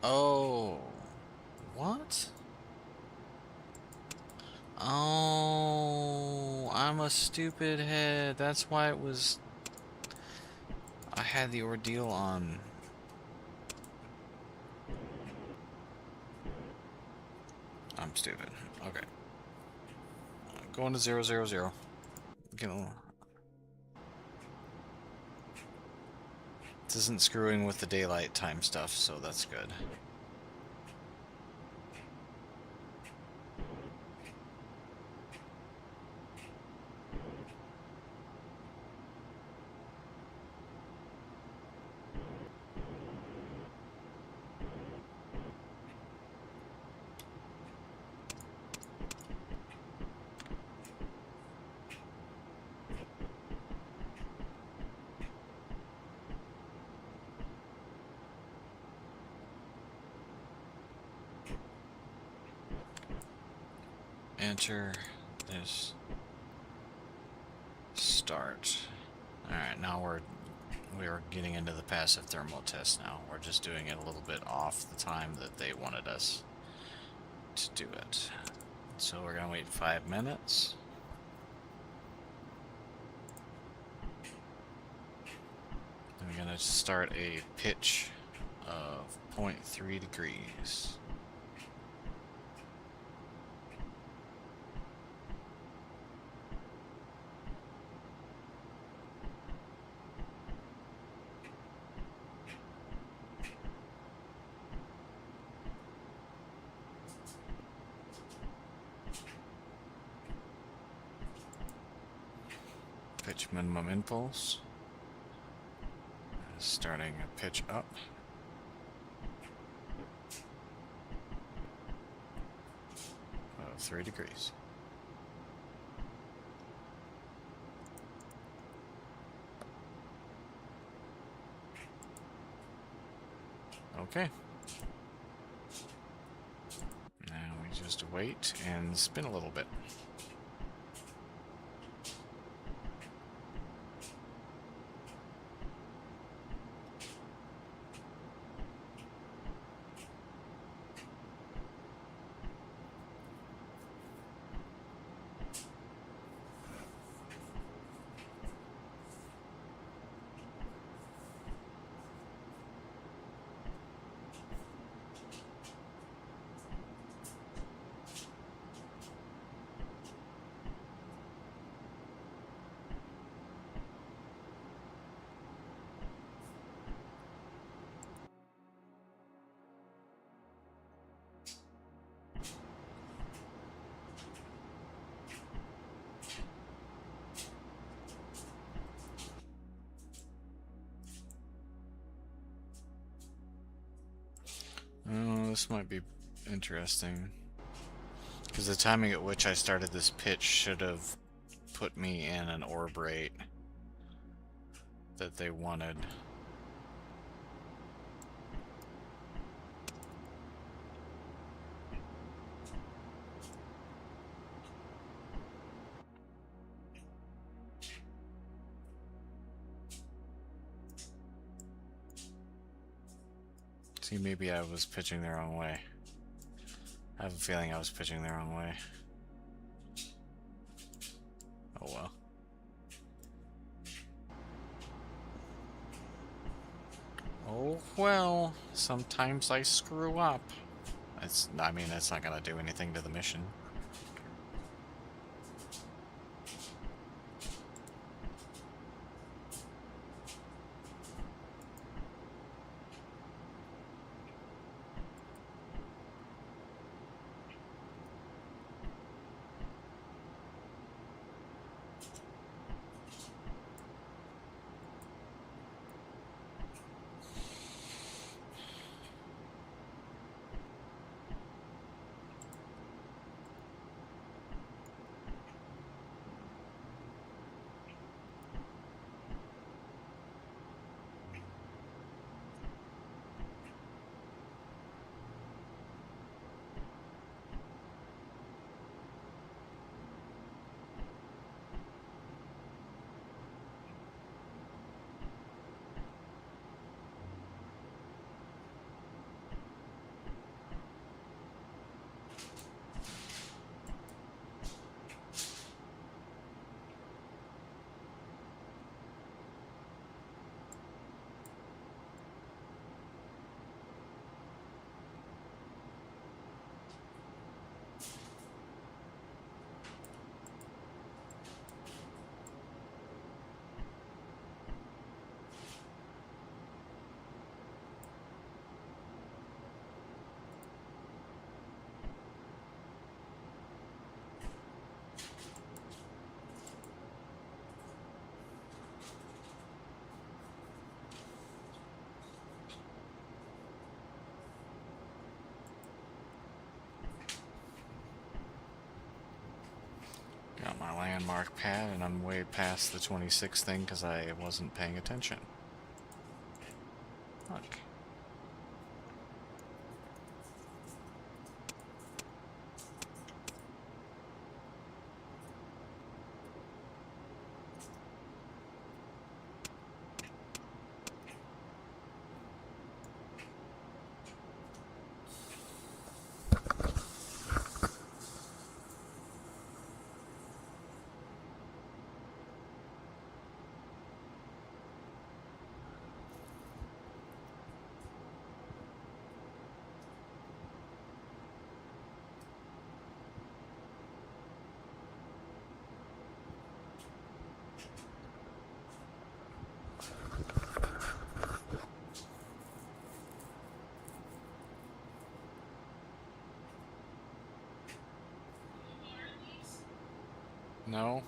Oh, what? Oh, I'm a stupid head. That's why it was... I had the ordeal on. I'm stupid. Okay. Going to 000. This isn't screwing with the daylight time stuff, so that's good. enter this. Start. Alright, now we are getting into the passive thermal test now. We're just doing it a little bit off the time that they wanted us to do it. So we're gonna wait 5 minutes. And we're gonna start a pitch of 0.3 degrees. Pitch minimum impulse. Starting a pitch up. Of 3 degrees. Okay. Now we just wait and spin a little bit. Oh, this might be interesting. Because the timing at which I started this pitch should have put me in an orb rate that they wanted. See, maybe I was pitching the wrong way. I have a feeling I was pitching the wrong way. Oh well. Oh well, sometimes I screw up. I mean, that's not gonna do anything to the mission. Got my landmark pad, and I'm way past the 26 thing because I wasn't paying attention. Look. No?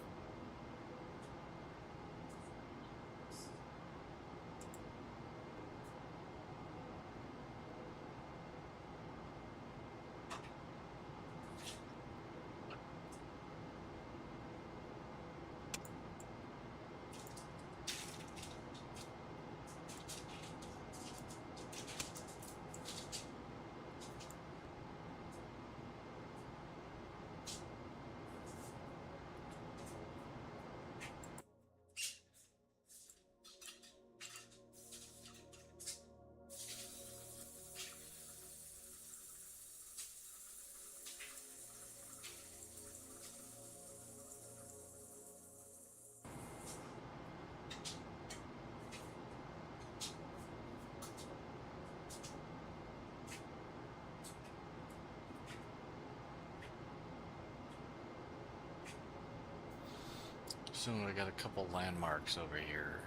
So I got a couple landmarks over here.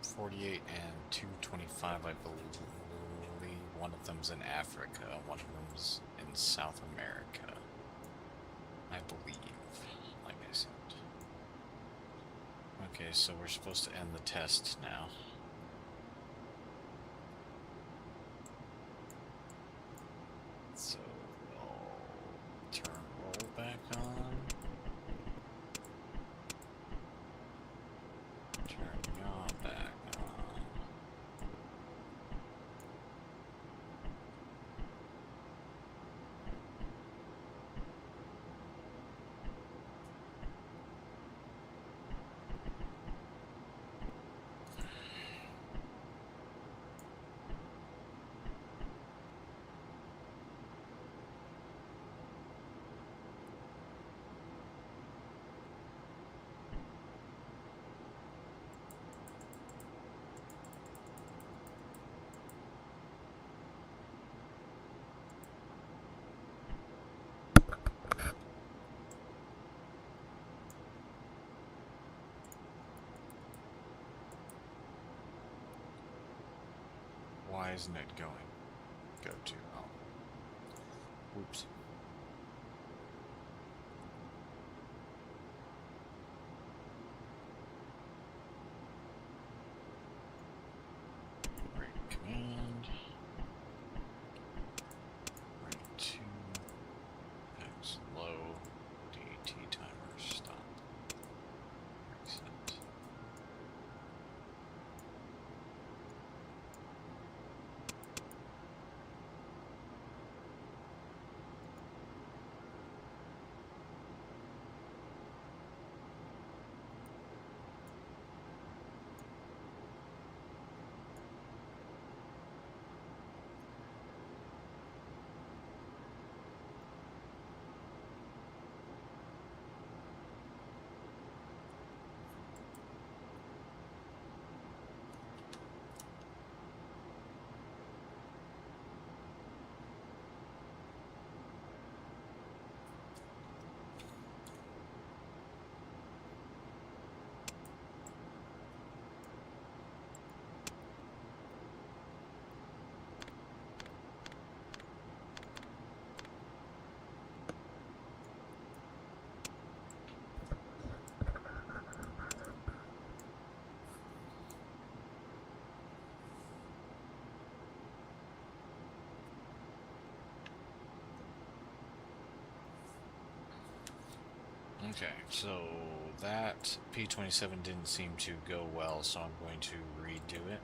48 and 225, I believe. One of them's in Africa, one of them's in South America. I believe, like I said. Okay, so we're supposed to end the test now. So we'll turn roll back on. Turn yaw back on. Why isn't it going? Go to, oh. Oops. Right command. Right to X low. DT timer stop. Reset. Okay, so that P-27 didn't seem to go well, so I'm going to redo it.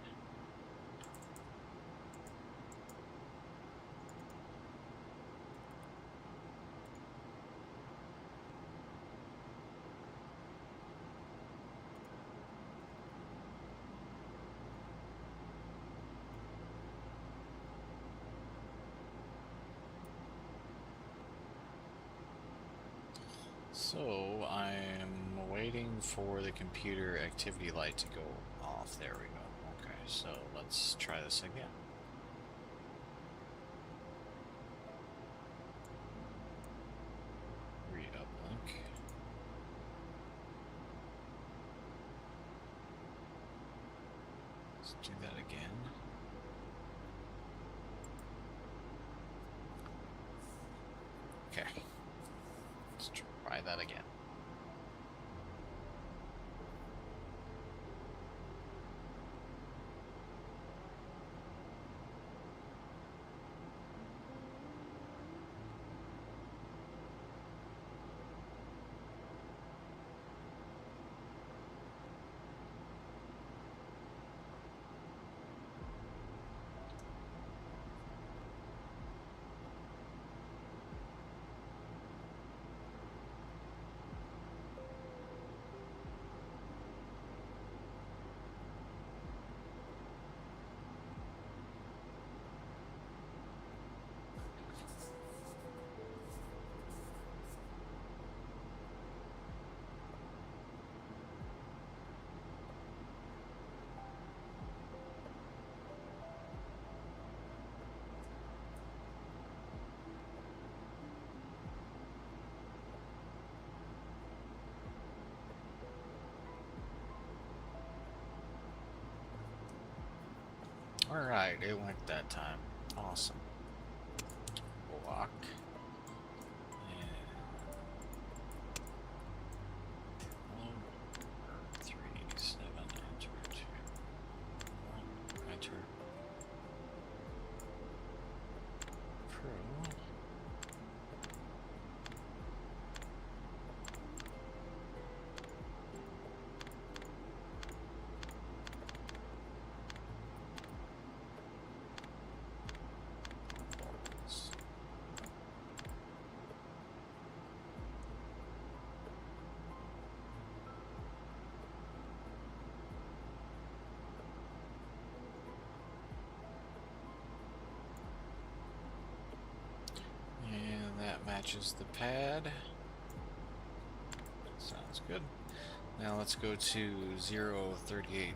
So I'm waiting for the computer activity light to go off. There we go. Okay, so let's try this again. Re-uplink. Let's do that again. Okay. Let's try that again. Alright, it went that time. Awesome. Block. And 3, 7, enter 2, 1, enter. Pro. And that matches the pad. Sounds good. Now let's go to 0380.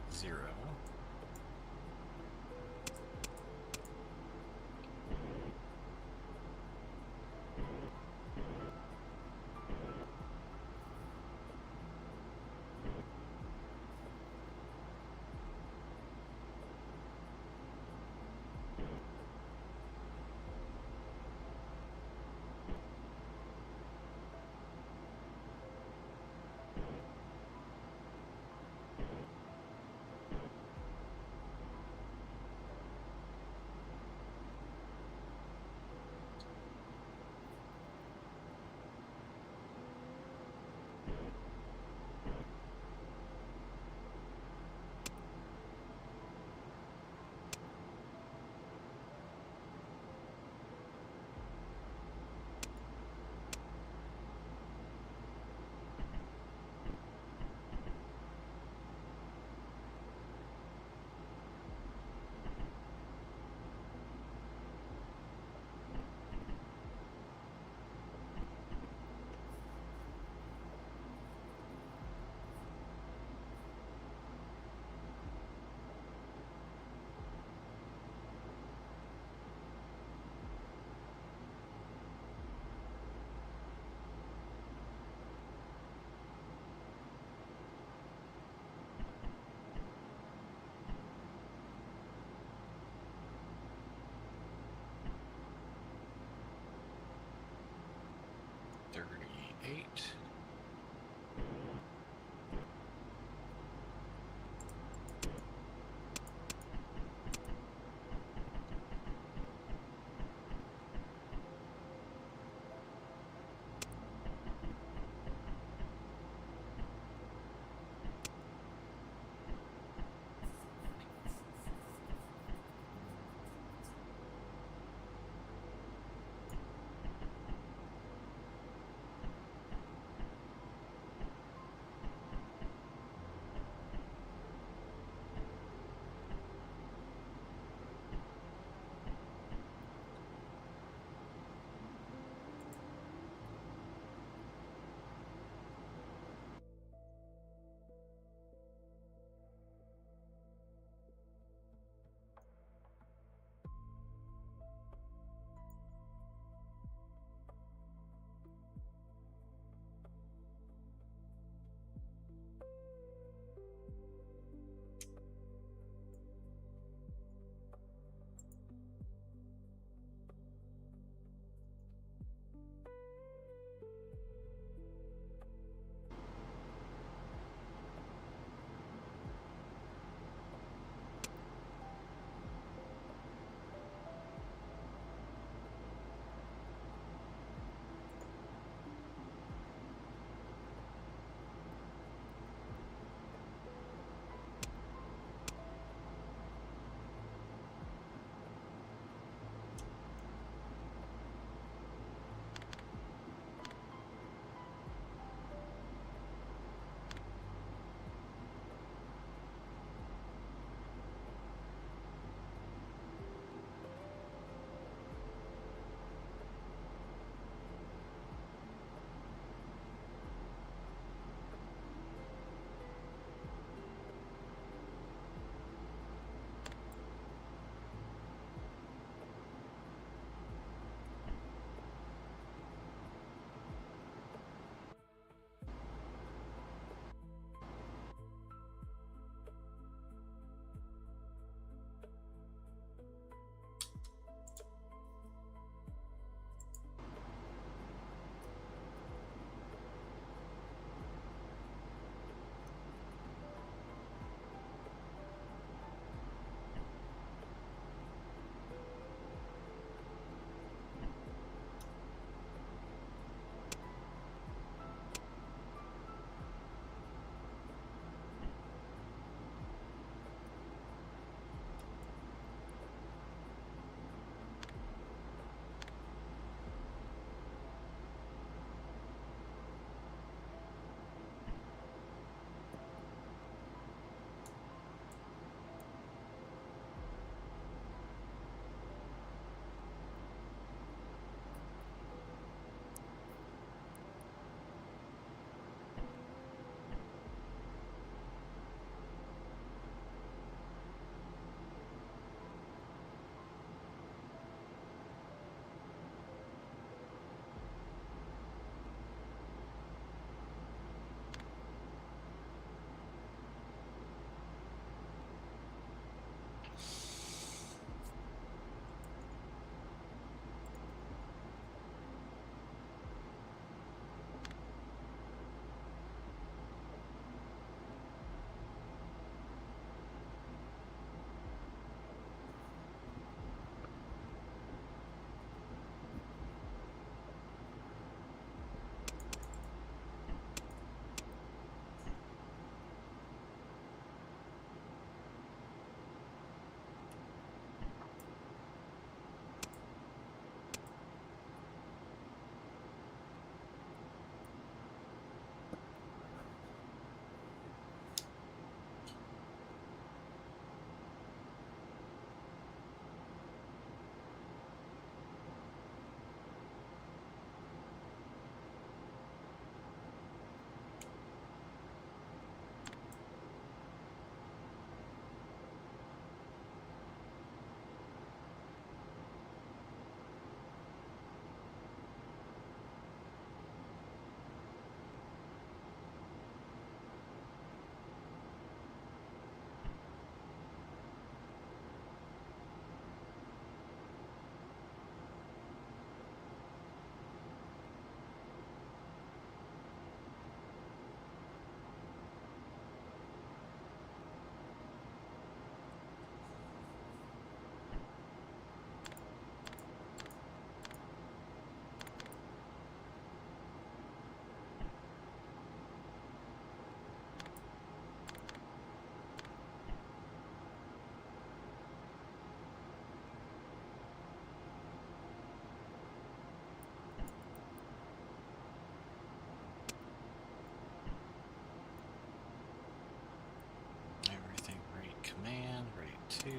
2.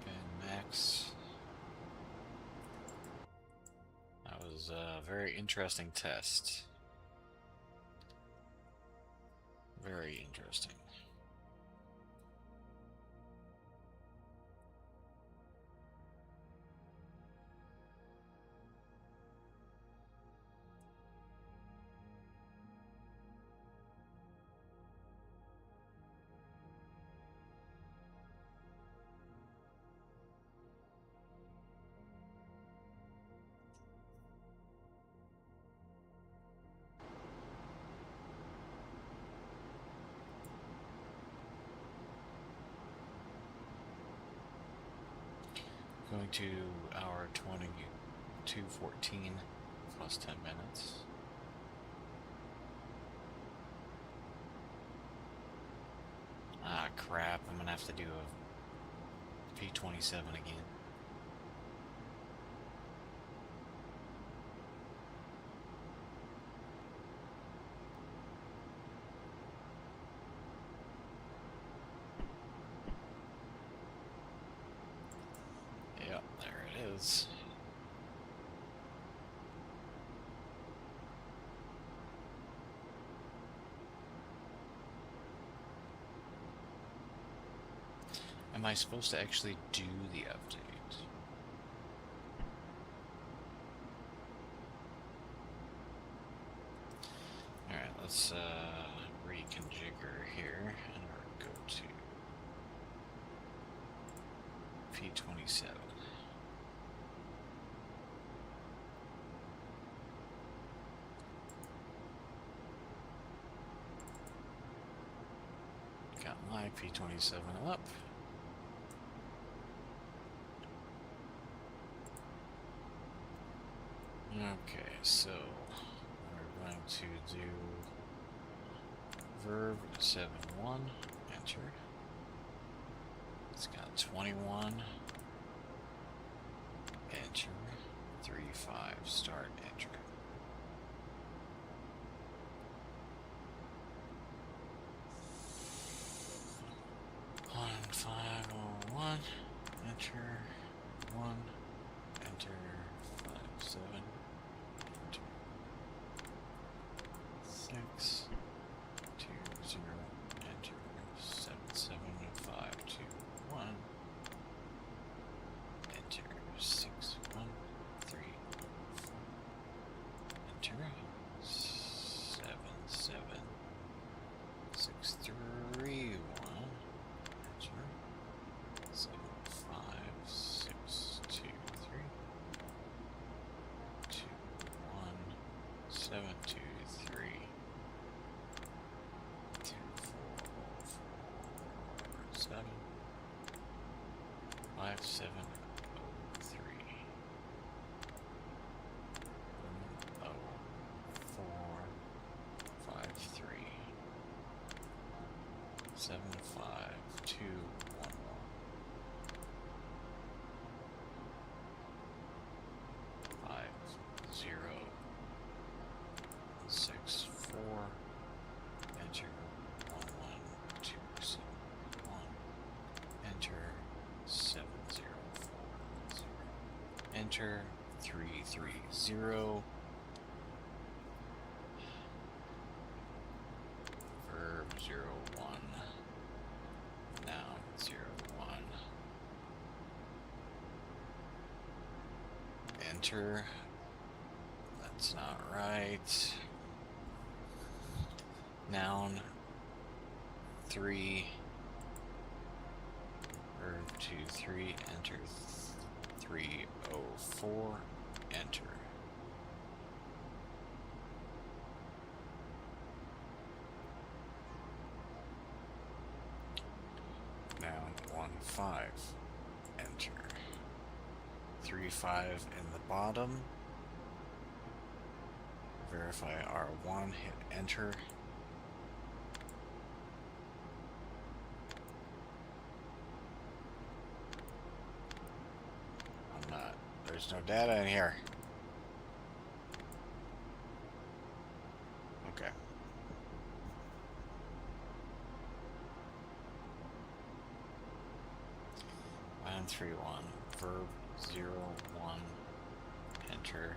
And max. That was a very interesting test. Very interesting. Going to hour 22:14 plus 10 minutes. Ah, crap. I'm gonna have to do a P27 again. Yep, there it is. Am I supposed to actually do the update? Alright, let's reconfigure here and go to P27. Got my P27 up. Okay, so we're going to do verb 7.1, enter. It's got 21, enter. 3.5, start, enter. On 5.01, enter. 1, enter. 5.7. 6, 2, 0, enter, 7, 7, 5, 2, 1, enter, 6, 1, 3, 4, enter, 7, 7, 6, 3, 1, enter, 7, 5, 6, 2, 3, 2, 1, 7, 2, 3. 2, 4, 7, 5, 7, 3, 0, 4, 5, 3, 7, 5, 2, 1, 5, 0, 6, 4. Enter 1, 1, 2, 7, 1. Enter 7, 0, 4, 0. Enter 3, 3, 0. Verb 0, 1. Noun 0, 1. Enter. That's not right. Noun 3, verb 2, 3, enter 304, enter. Noun 1, 5, enter. 3, 5 in the bottom. Verify R1, hit enter. There's no data in here. Okay. 931. Verb 01. Enter.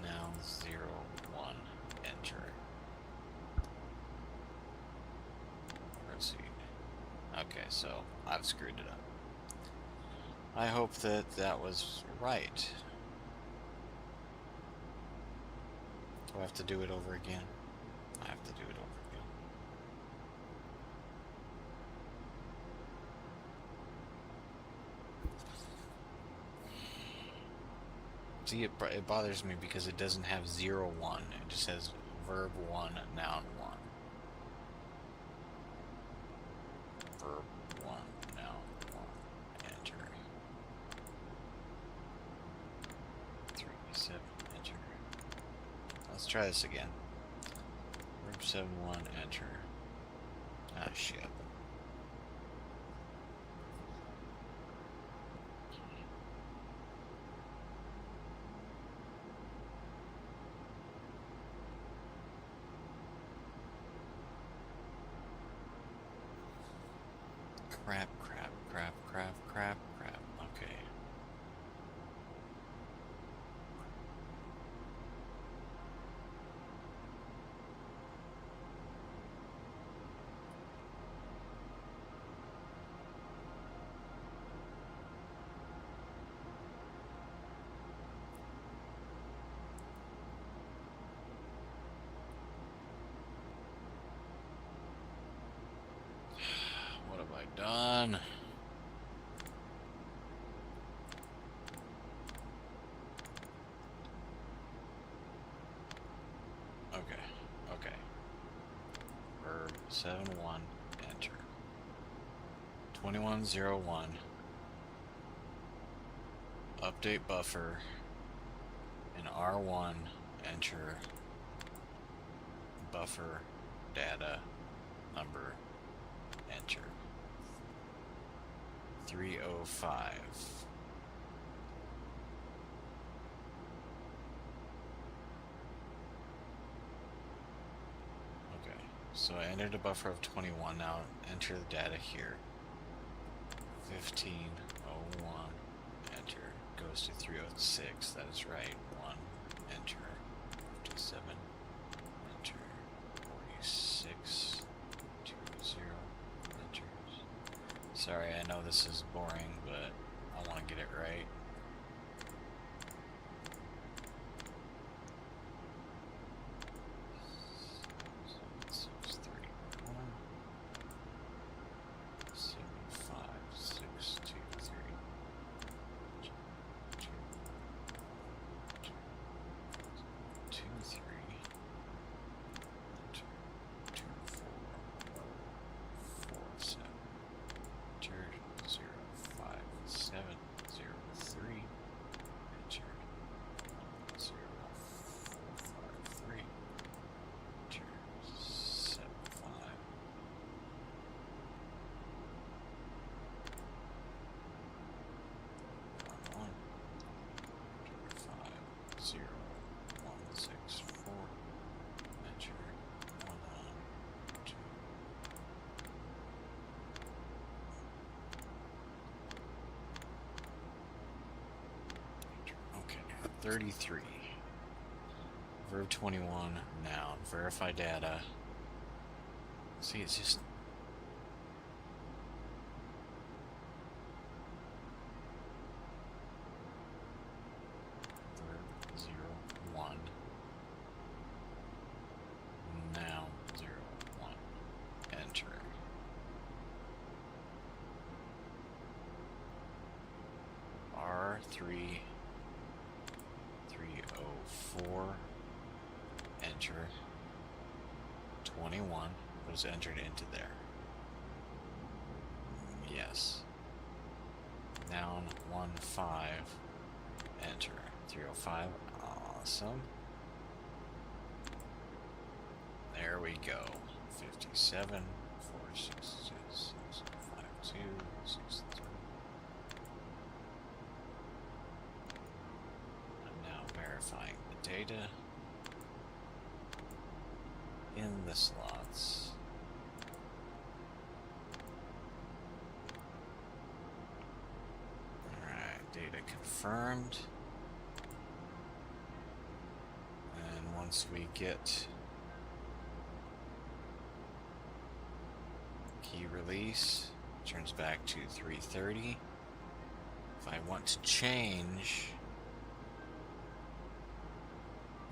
Noun 01. Enter. Proceed. Okay, so I've screwed it up. I hope that that was right. Do I have to do it over again? I have to do it over again. See, it bothers me because it doesn't have 0, 1. It just says verb 1, noun 1. Verb 1, noun 1. Enter. 3, 7, enter. Let's try this again. Verb 7, 1, enter. Ah, shit. Crap, crap, crap, crap, crap, crap. Okay. What have I done? Okay. Verb 7-1, enter. 2101. Update buffer. In R1, enter. Buffer data number, enter. 305. Okay, so I entered a buffer of 21. Now enter the data here. 1501. Enter. Goes to 306. That is right. 1. Enter. 57. Enter. 46. 20. Enters. Sorry, I know this is boring, but I want to get it right. Okay, 33. Verb 21, noun. Verify data. See, it's just... Verb 0, 1. Noun 0, 1. Enter. R3 304. Enter. 21 was entered into there. Yes. Noun 15. Enter. 305. Awesome. There we go. 57. 466. 52. 63. I'm now verifying the data in the slots. confirmed. And once we get key release, turns back to 330. If I want to change,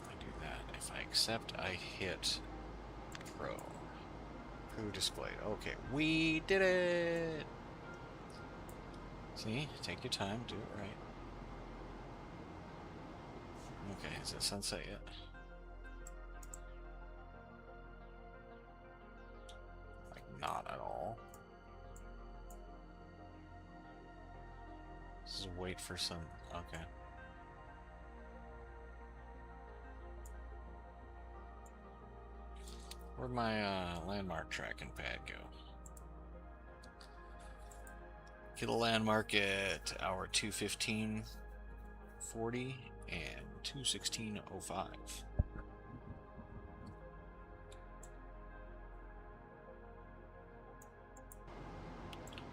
I do that. If I accept, I hit Pro. Crew displayed. Okay, we did it! See? Take your time, do it right. Okay, is it sunset yet? Like, not at all. This is wait for some... Okay. Where'd my landmark tracking pad go? Get a landmark at hour 2:15:40 and 2:16:05.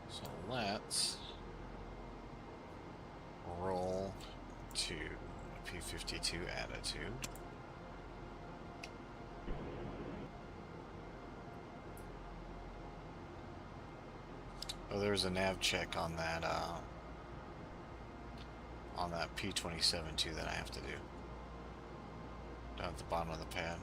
So let's roll to P52 attitude. Oh, there's a nav check on that P27 too that I have to do. Down at the bottom of the pad.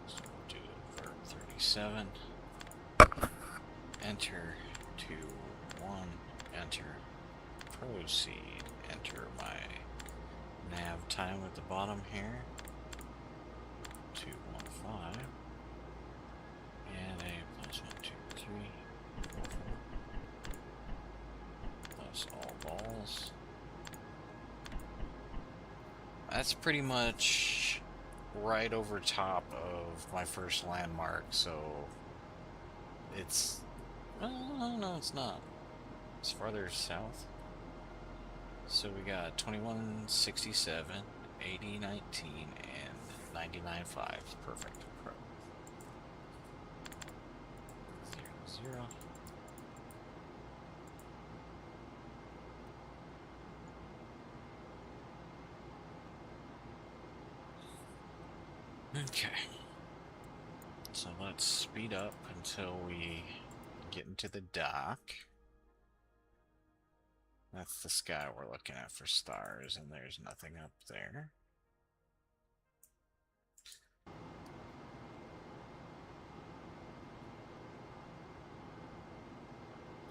So we'll do verb 37. Enter 2:1. Enter. Proceed. Enter my nav time at the bottom here. 2:15. And a plus 1, 2, 3. Plus all balls. That's pretty much right over top of my first landmark, so it's... Oh, no, it's not. It's farther south. So we got 2167, 8019, and 995. Perfect. Pro. 0, 0. Okay. So let's speed up until we get into the dock. That's the sky we're looking at for stars, and there's nothing up there.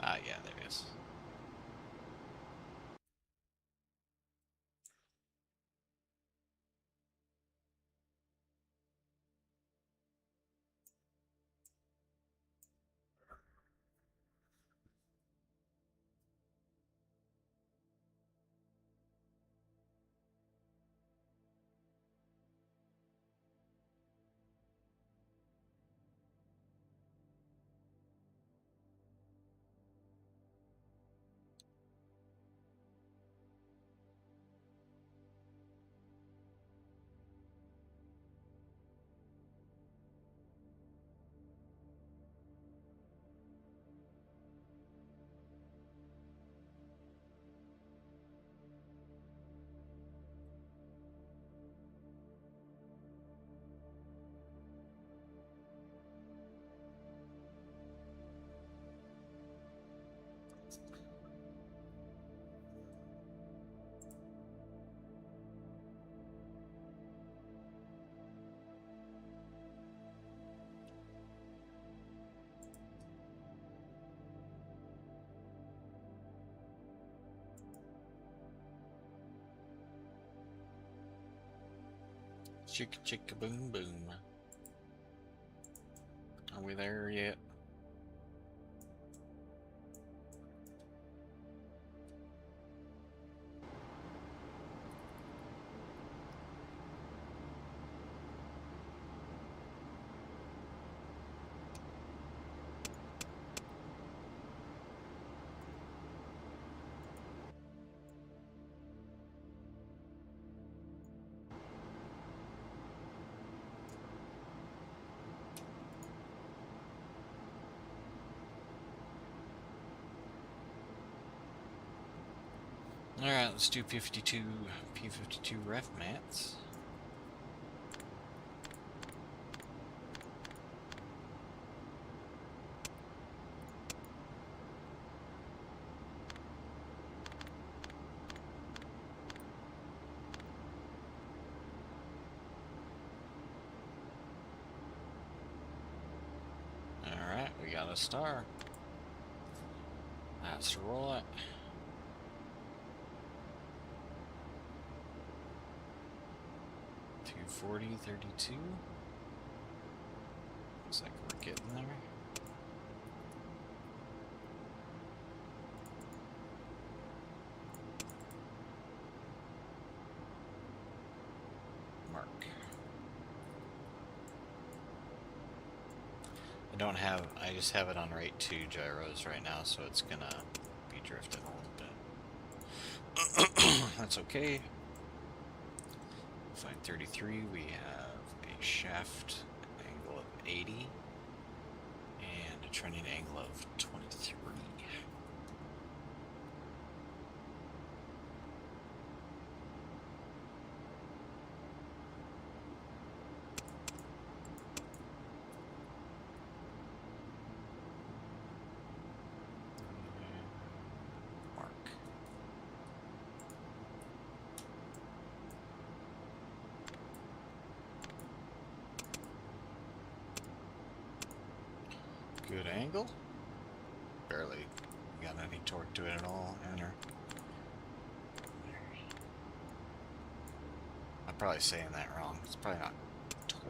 Ah, yeah, there it is. Chicka chicka boom boom. Are we there yet? Alright, let's do P52 ref mats. Alright, we got a star. Let's roll it. $240.32. Looks like we're getting there. Mark. I just have it on rate 2 gyros right now, so it's gonna be drifting a little bit. That's okay. Flight 33, we have a shaft angle of 80 and a trending angle of 23. Mark. Good angle. Barely got any torque to it at all. Enter. I'm probably saying that wrong. It's probably not torque.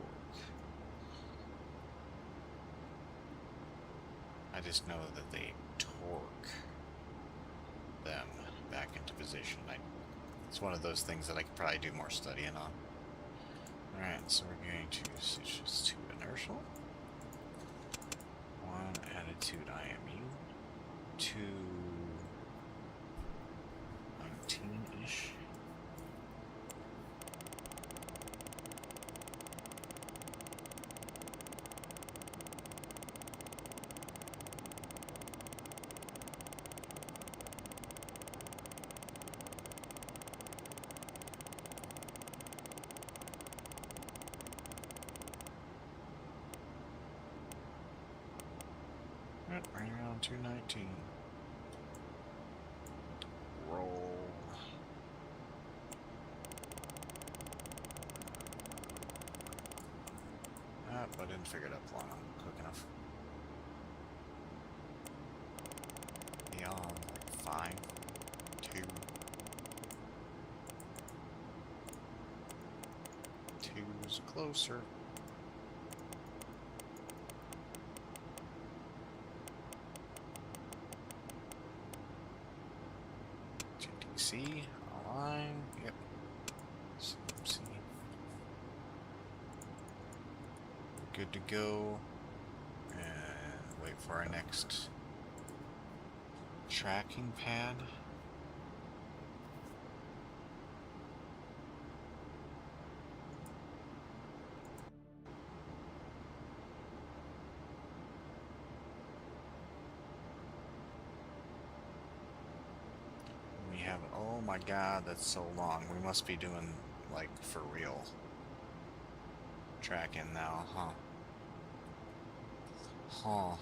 I just know that they torque them back into position. It's one of those things that I could probably do more studying on. Alright, so we're going to switch this to inertial. 1 attitude IMU. 2 19-ish. Right around 219. Roll. I didn't figure it up long quick enough. Beyond like 5, 2. 2's closer. GTC, align, yep. CMC. Good to go. And wait for our next tracking pad. We have, oh my god, that's so long. We must be doing like for real tracking now, huh? Huh.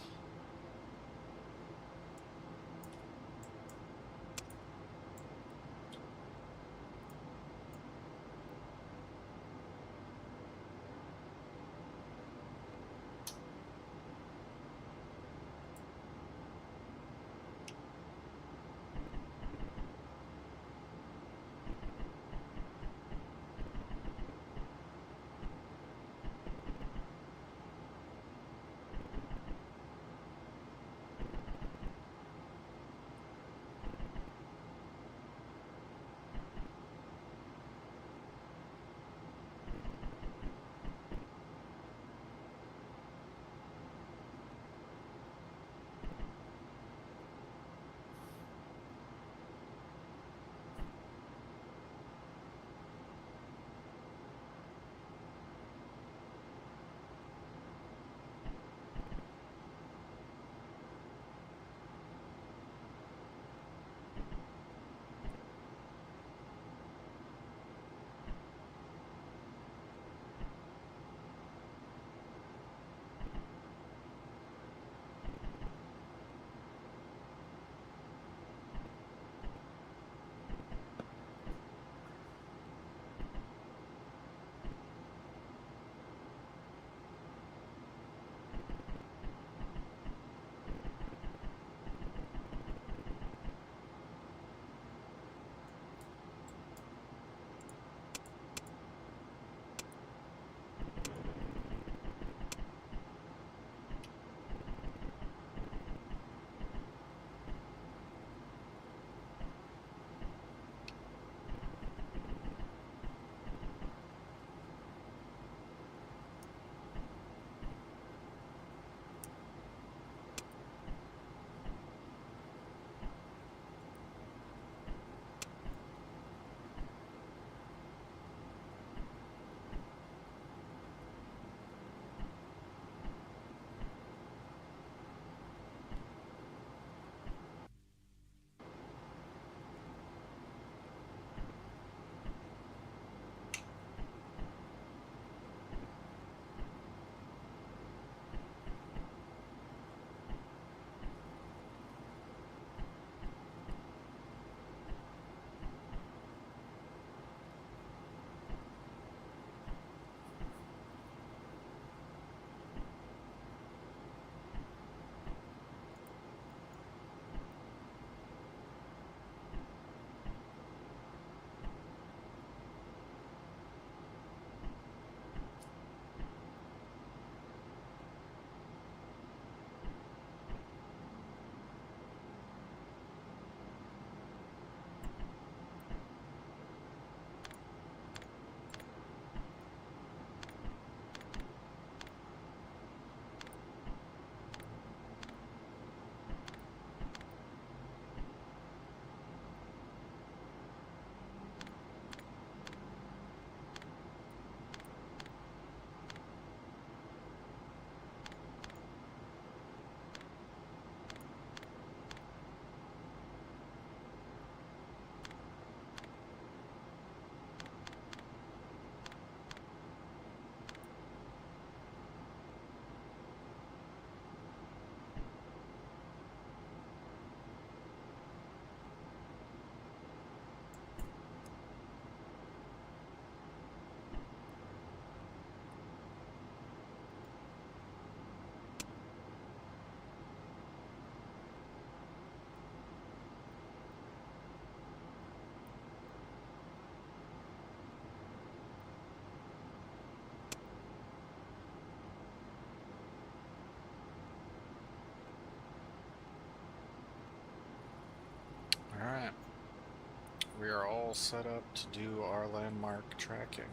are all set up to do our landmark tracking.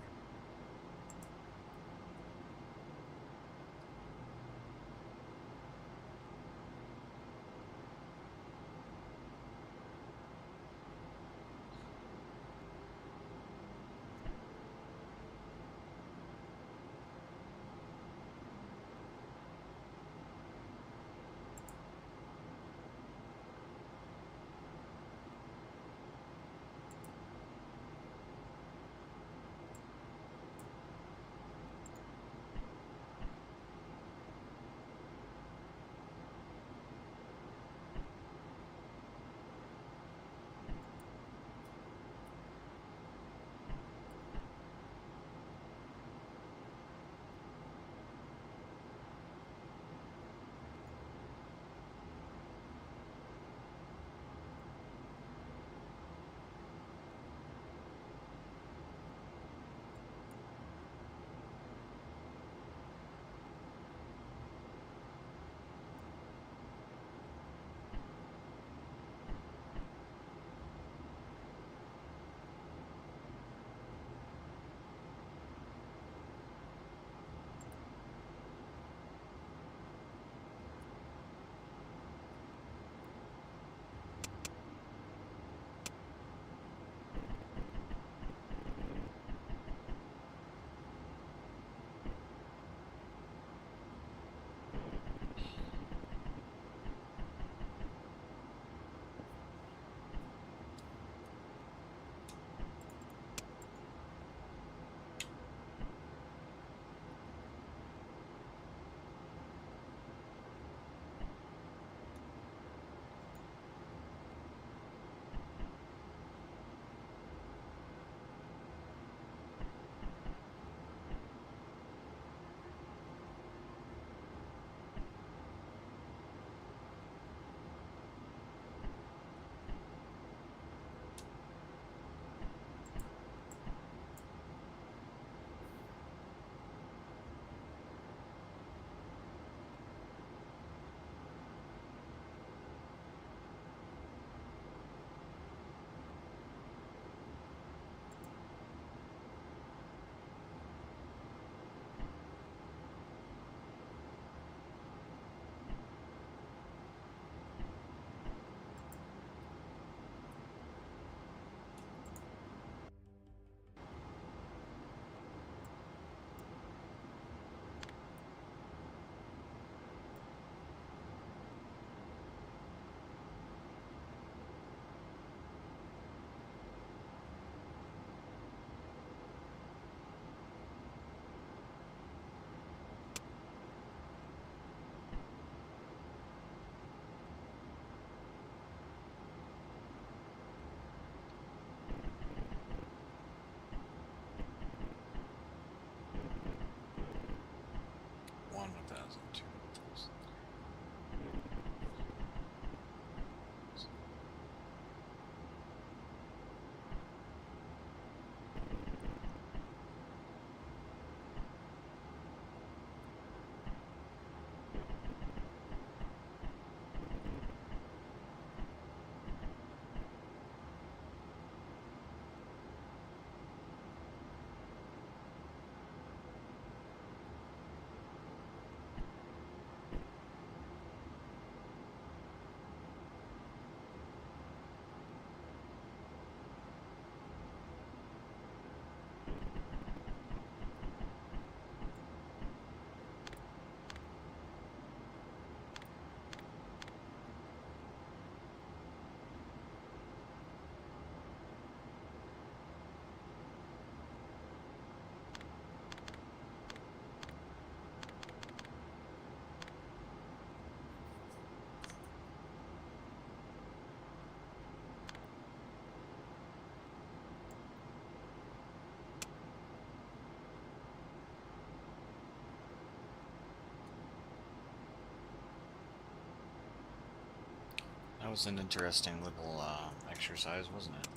That was an interesting little exercise, wasn't it?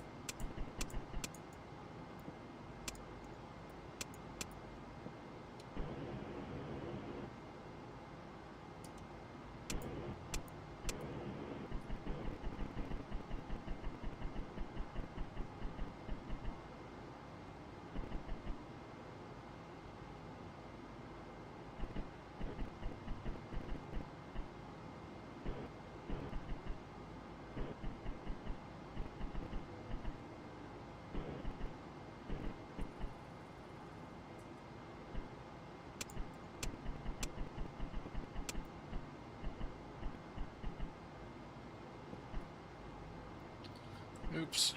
Oops.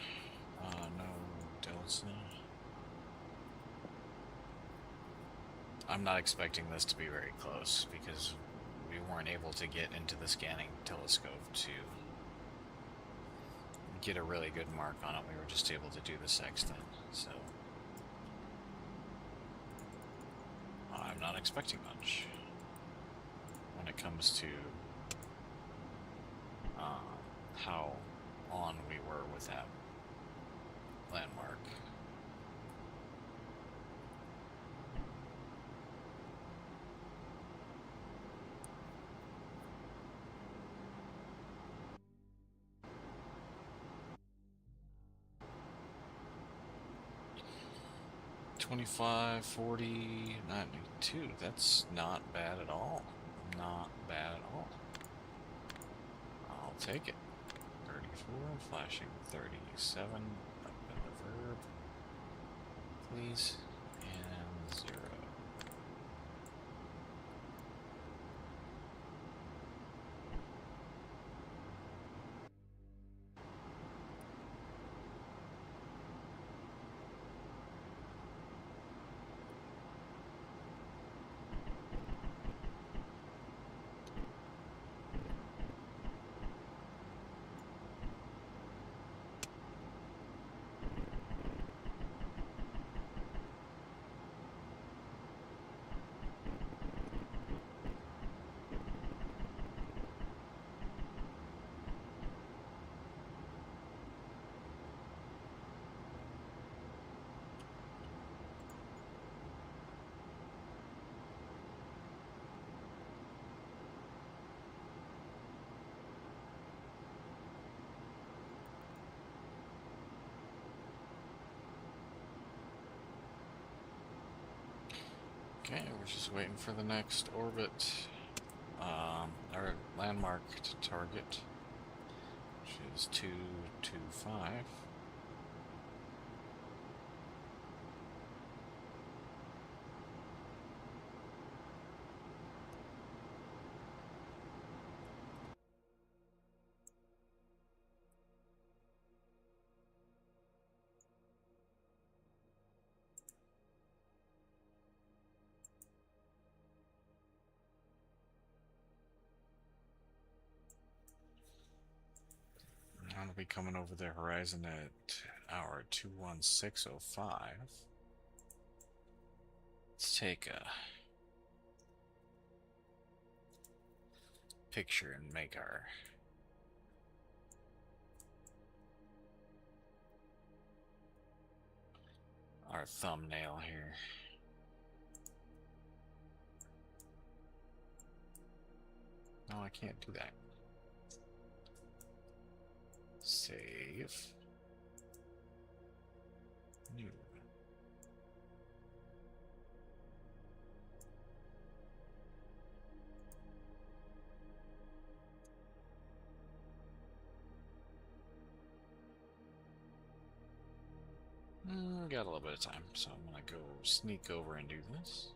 No, Delta. I'm not expecting this to be very close because we weren't able to get into the scanning telescope to get a really good mark on it. We were just able to do the sextant, so I'm not expecting much when it comes to how on we were with that landmark. $25, $40, $92. That's not bad at all. Not bad at all. I'll take it. 34, flashing 37. Up in the verb, please. And 0. Okay, we're just waiting for the next orbit, or landmark to target, which is 225. I'll be coming over the horizon at hour 21605. Let's take a picture and make our thumbnail here. No, I can't do that. Save. New. Got a little bit of time, so I'm gonna go sneak over and do this.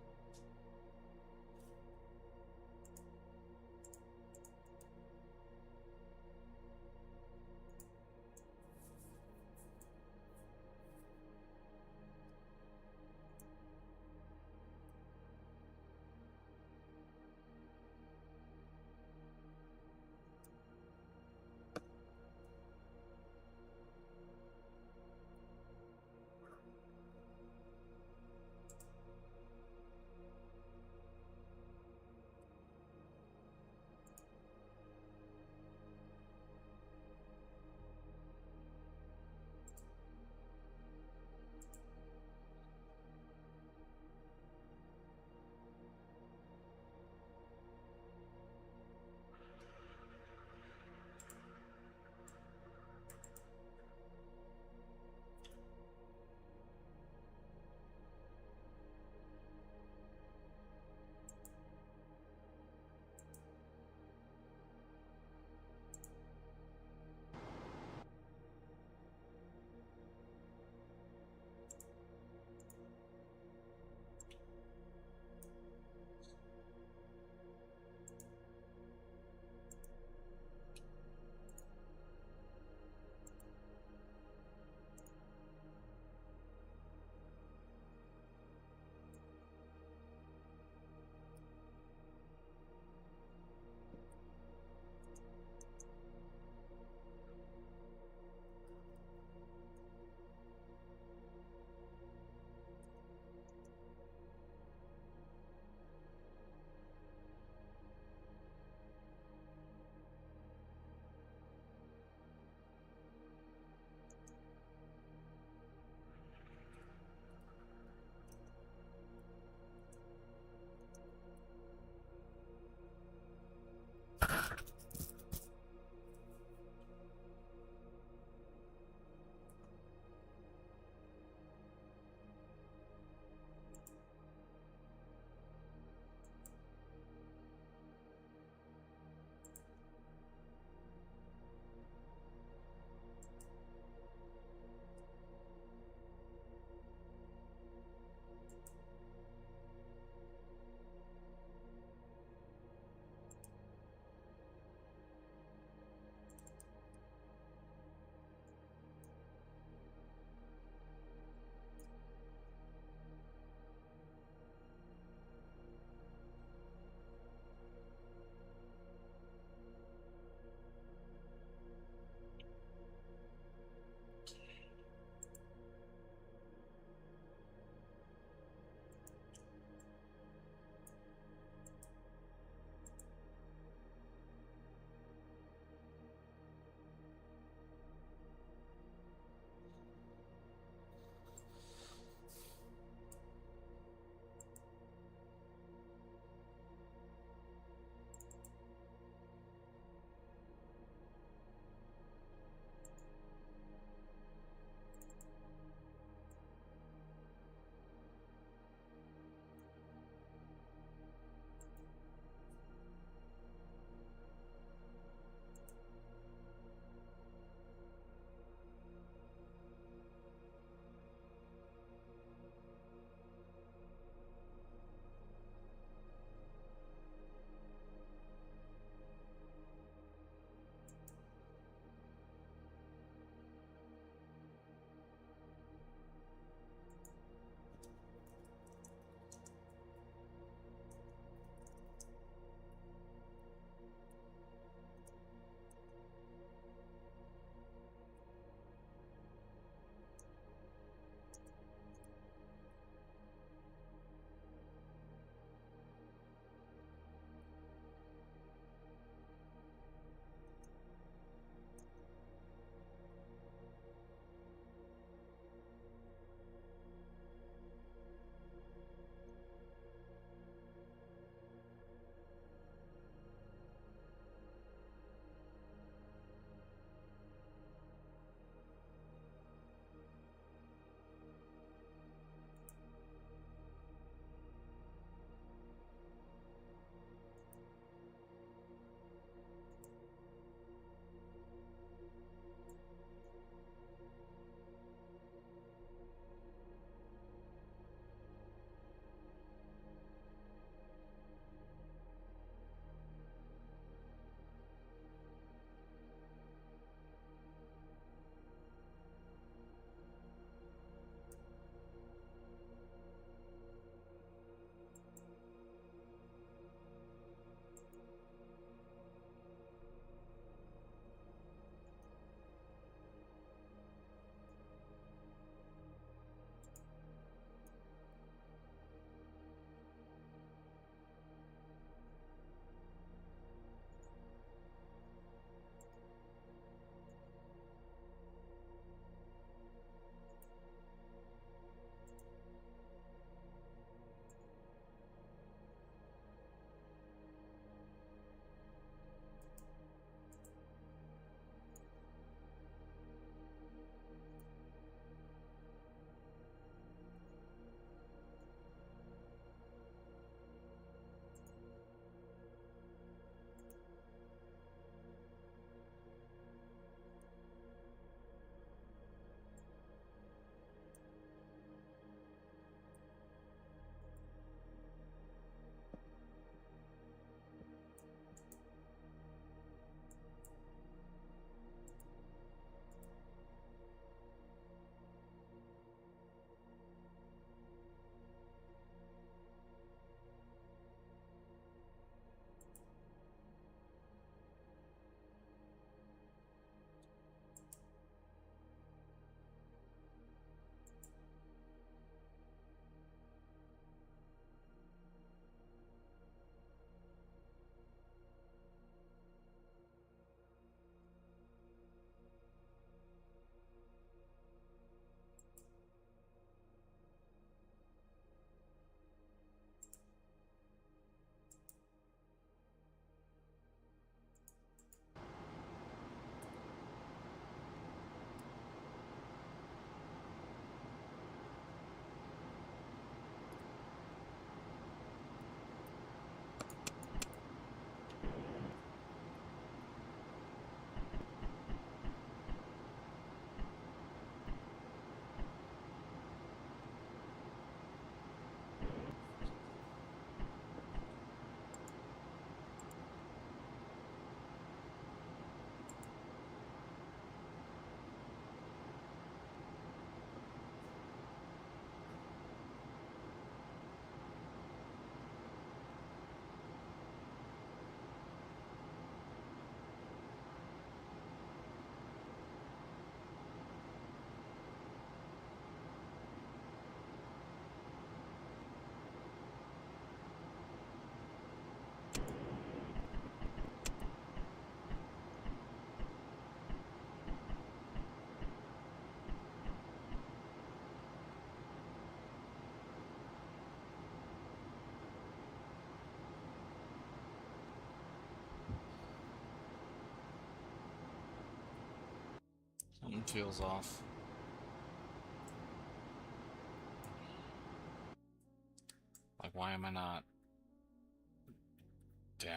Something feels off. Like, why am I not down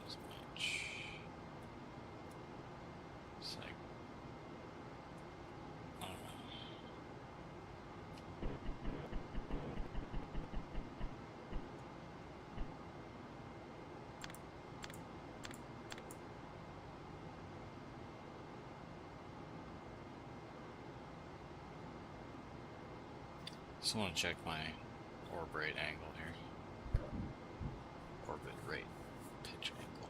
as much? It's like, I don't know. Just want to check my orb rate angle here. Orbit rate pitch angle.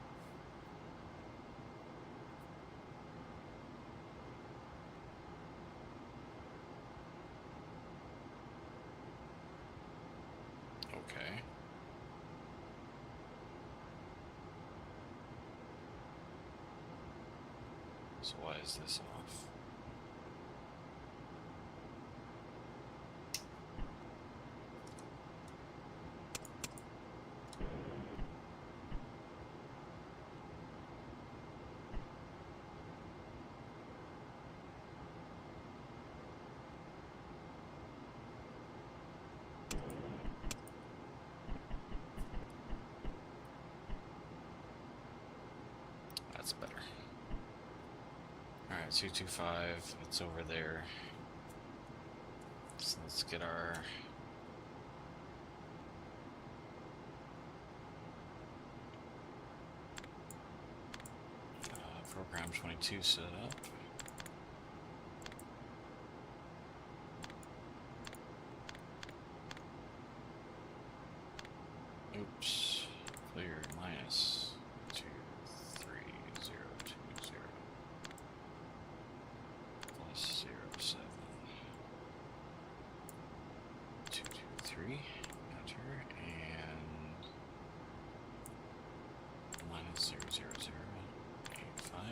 Okay. So why is this off? That's better. Alright, 225, it's over there. So let's get our program 22 set up. Oops, clear minus 23020 plus 07 223 enter and minus 00085.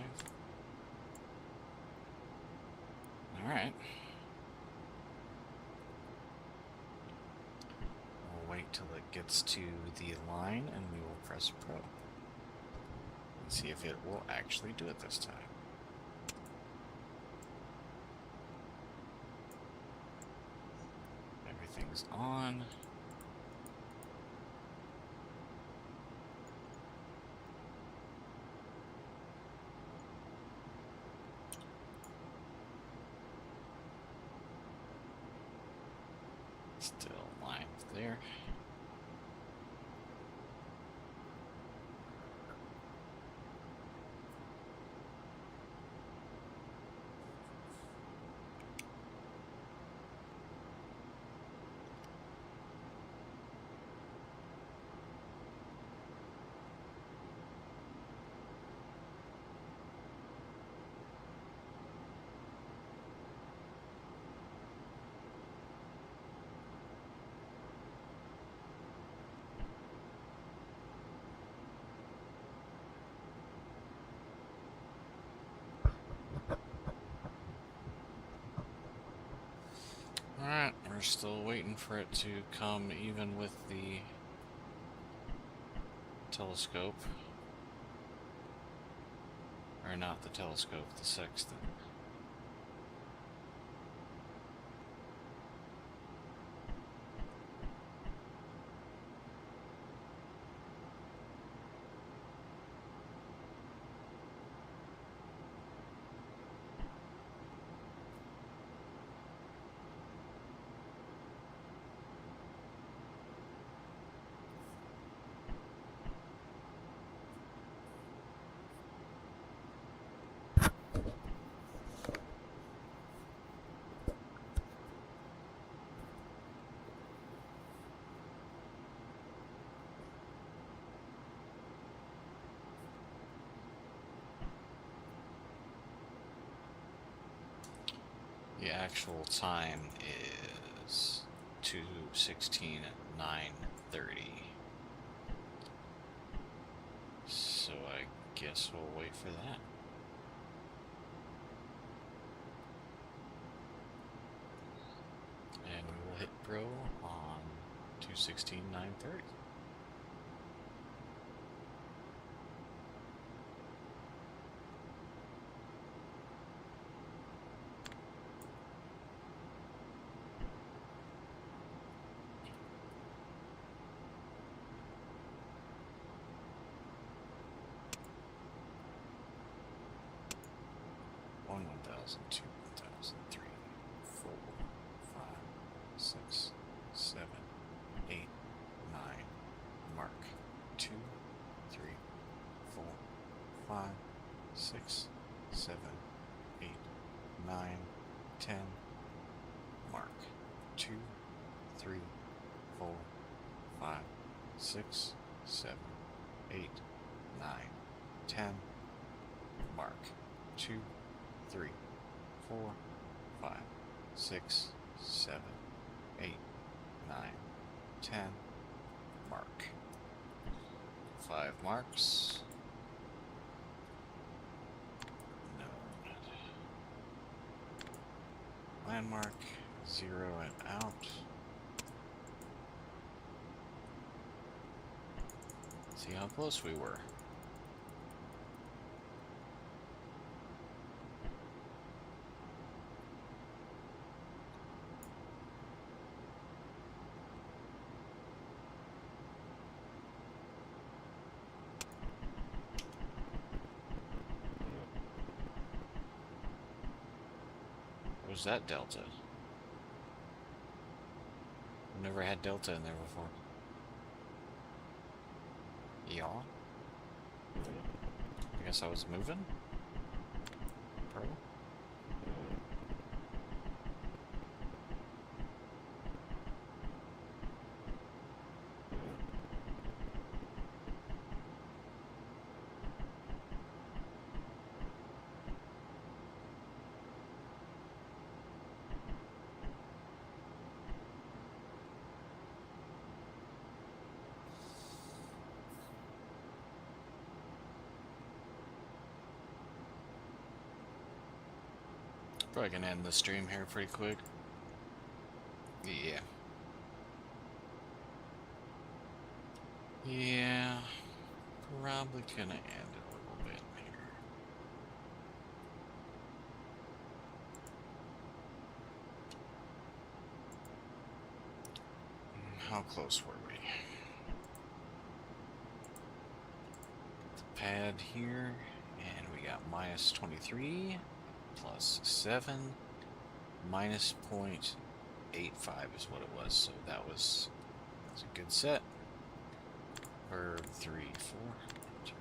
All right. We'll wait till it gets to the line and we will press Pro. And see if it will actually do it this time. Everything's on. Still aligned there. Alright, we're still waiting for it to come even with the telescope. Or not the telescope, the sextant. The actual time is 2:16 at 9:30. So I guess we'll wait for that. And we will hit Pro on 2:16 9:30. 1001, 1002, 1003, 4, 5, 6, 7, 8, 9. Mark. 2, 3, 4, 5, 6, 7, 8, 9, 10. Mark. 2, 3, 4, 5, 6, 7, 8, 9, 10. Mark. 2, 3, 4, 5, 6, 7, 8, 9, 10. Mark. 5 marks. Noted. Landmark. 0 and out. See how close we were. What was that delta? I've never had delta in there before. Yaw? I guess I was moving? Pearl? Probably gonna end the stream here pretty quick. Yeah. Yeah. Probably gonna end it a little bit here. How close were we? The pad here, and we got minus 23 plus 7 minus 0.85 is what it was, so that was a good set. Verb 3, 4. Enter.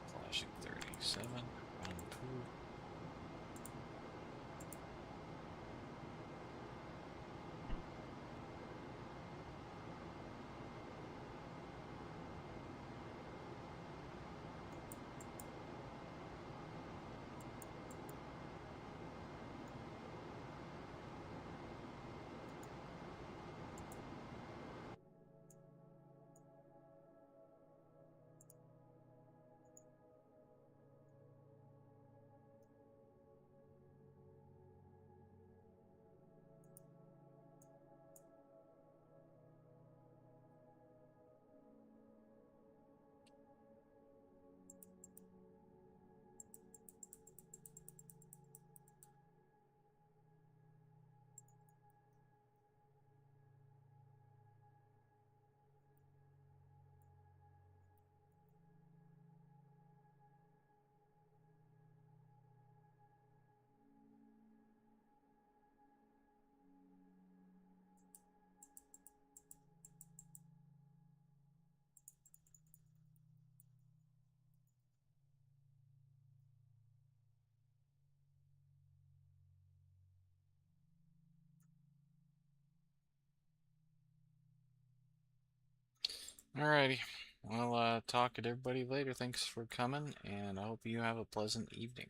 Flashing 37. Run poo. Alrighty. Well, talk to everybody later. Thanks for coming, and I hope you have a pleasant evening.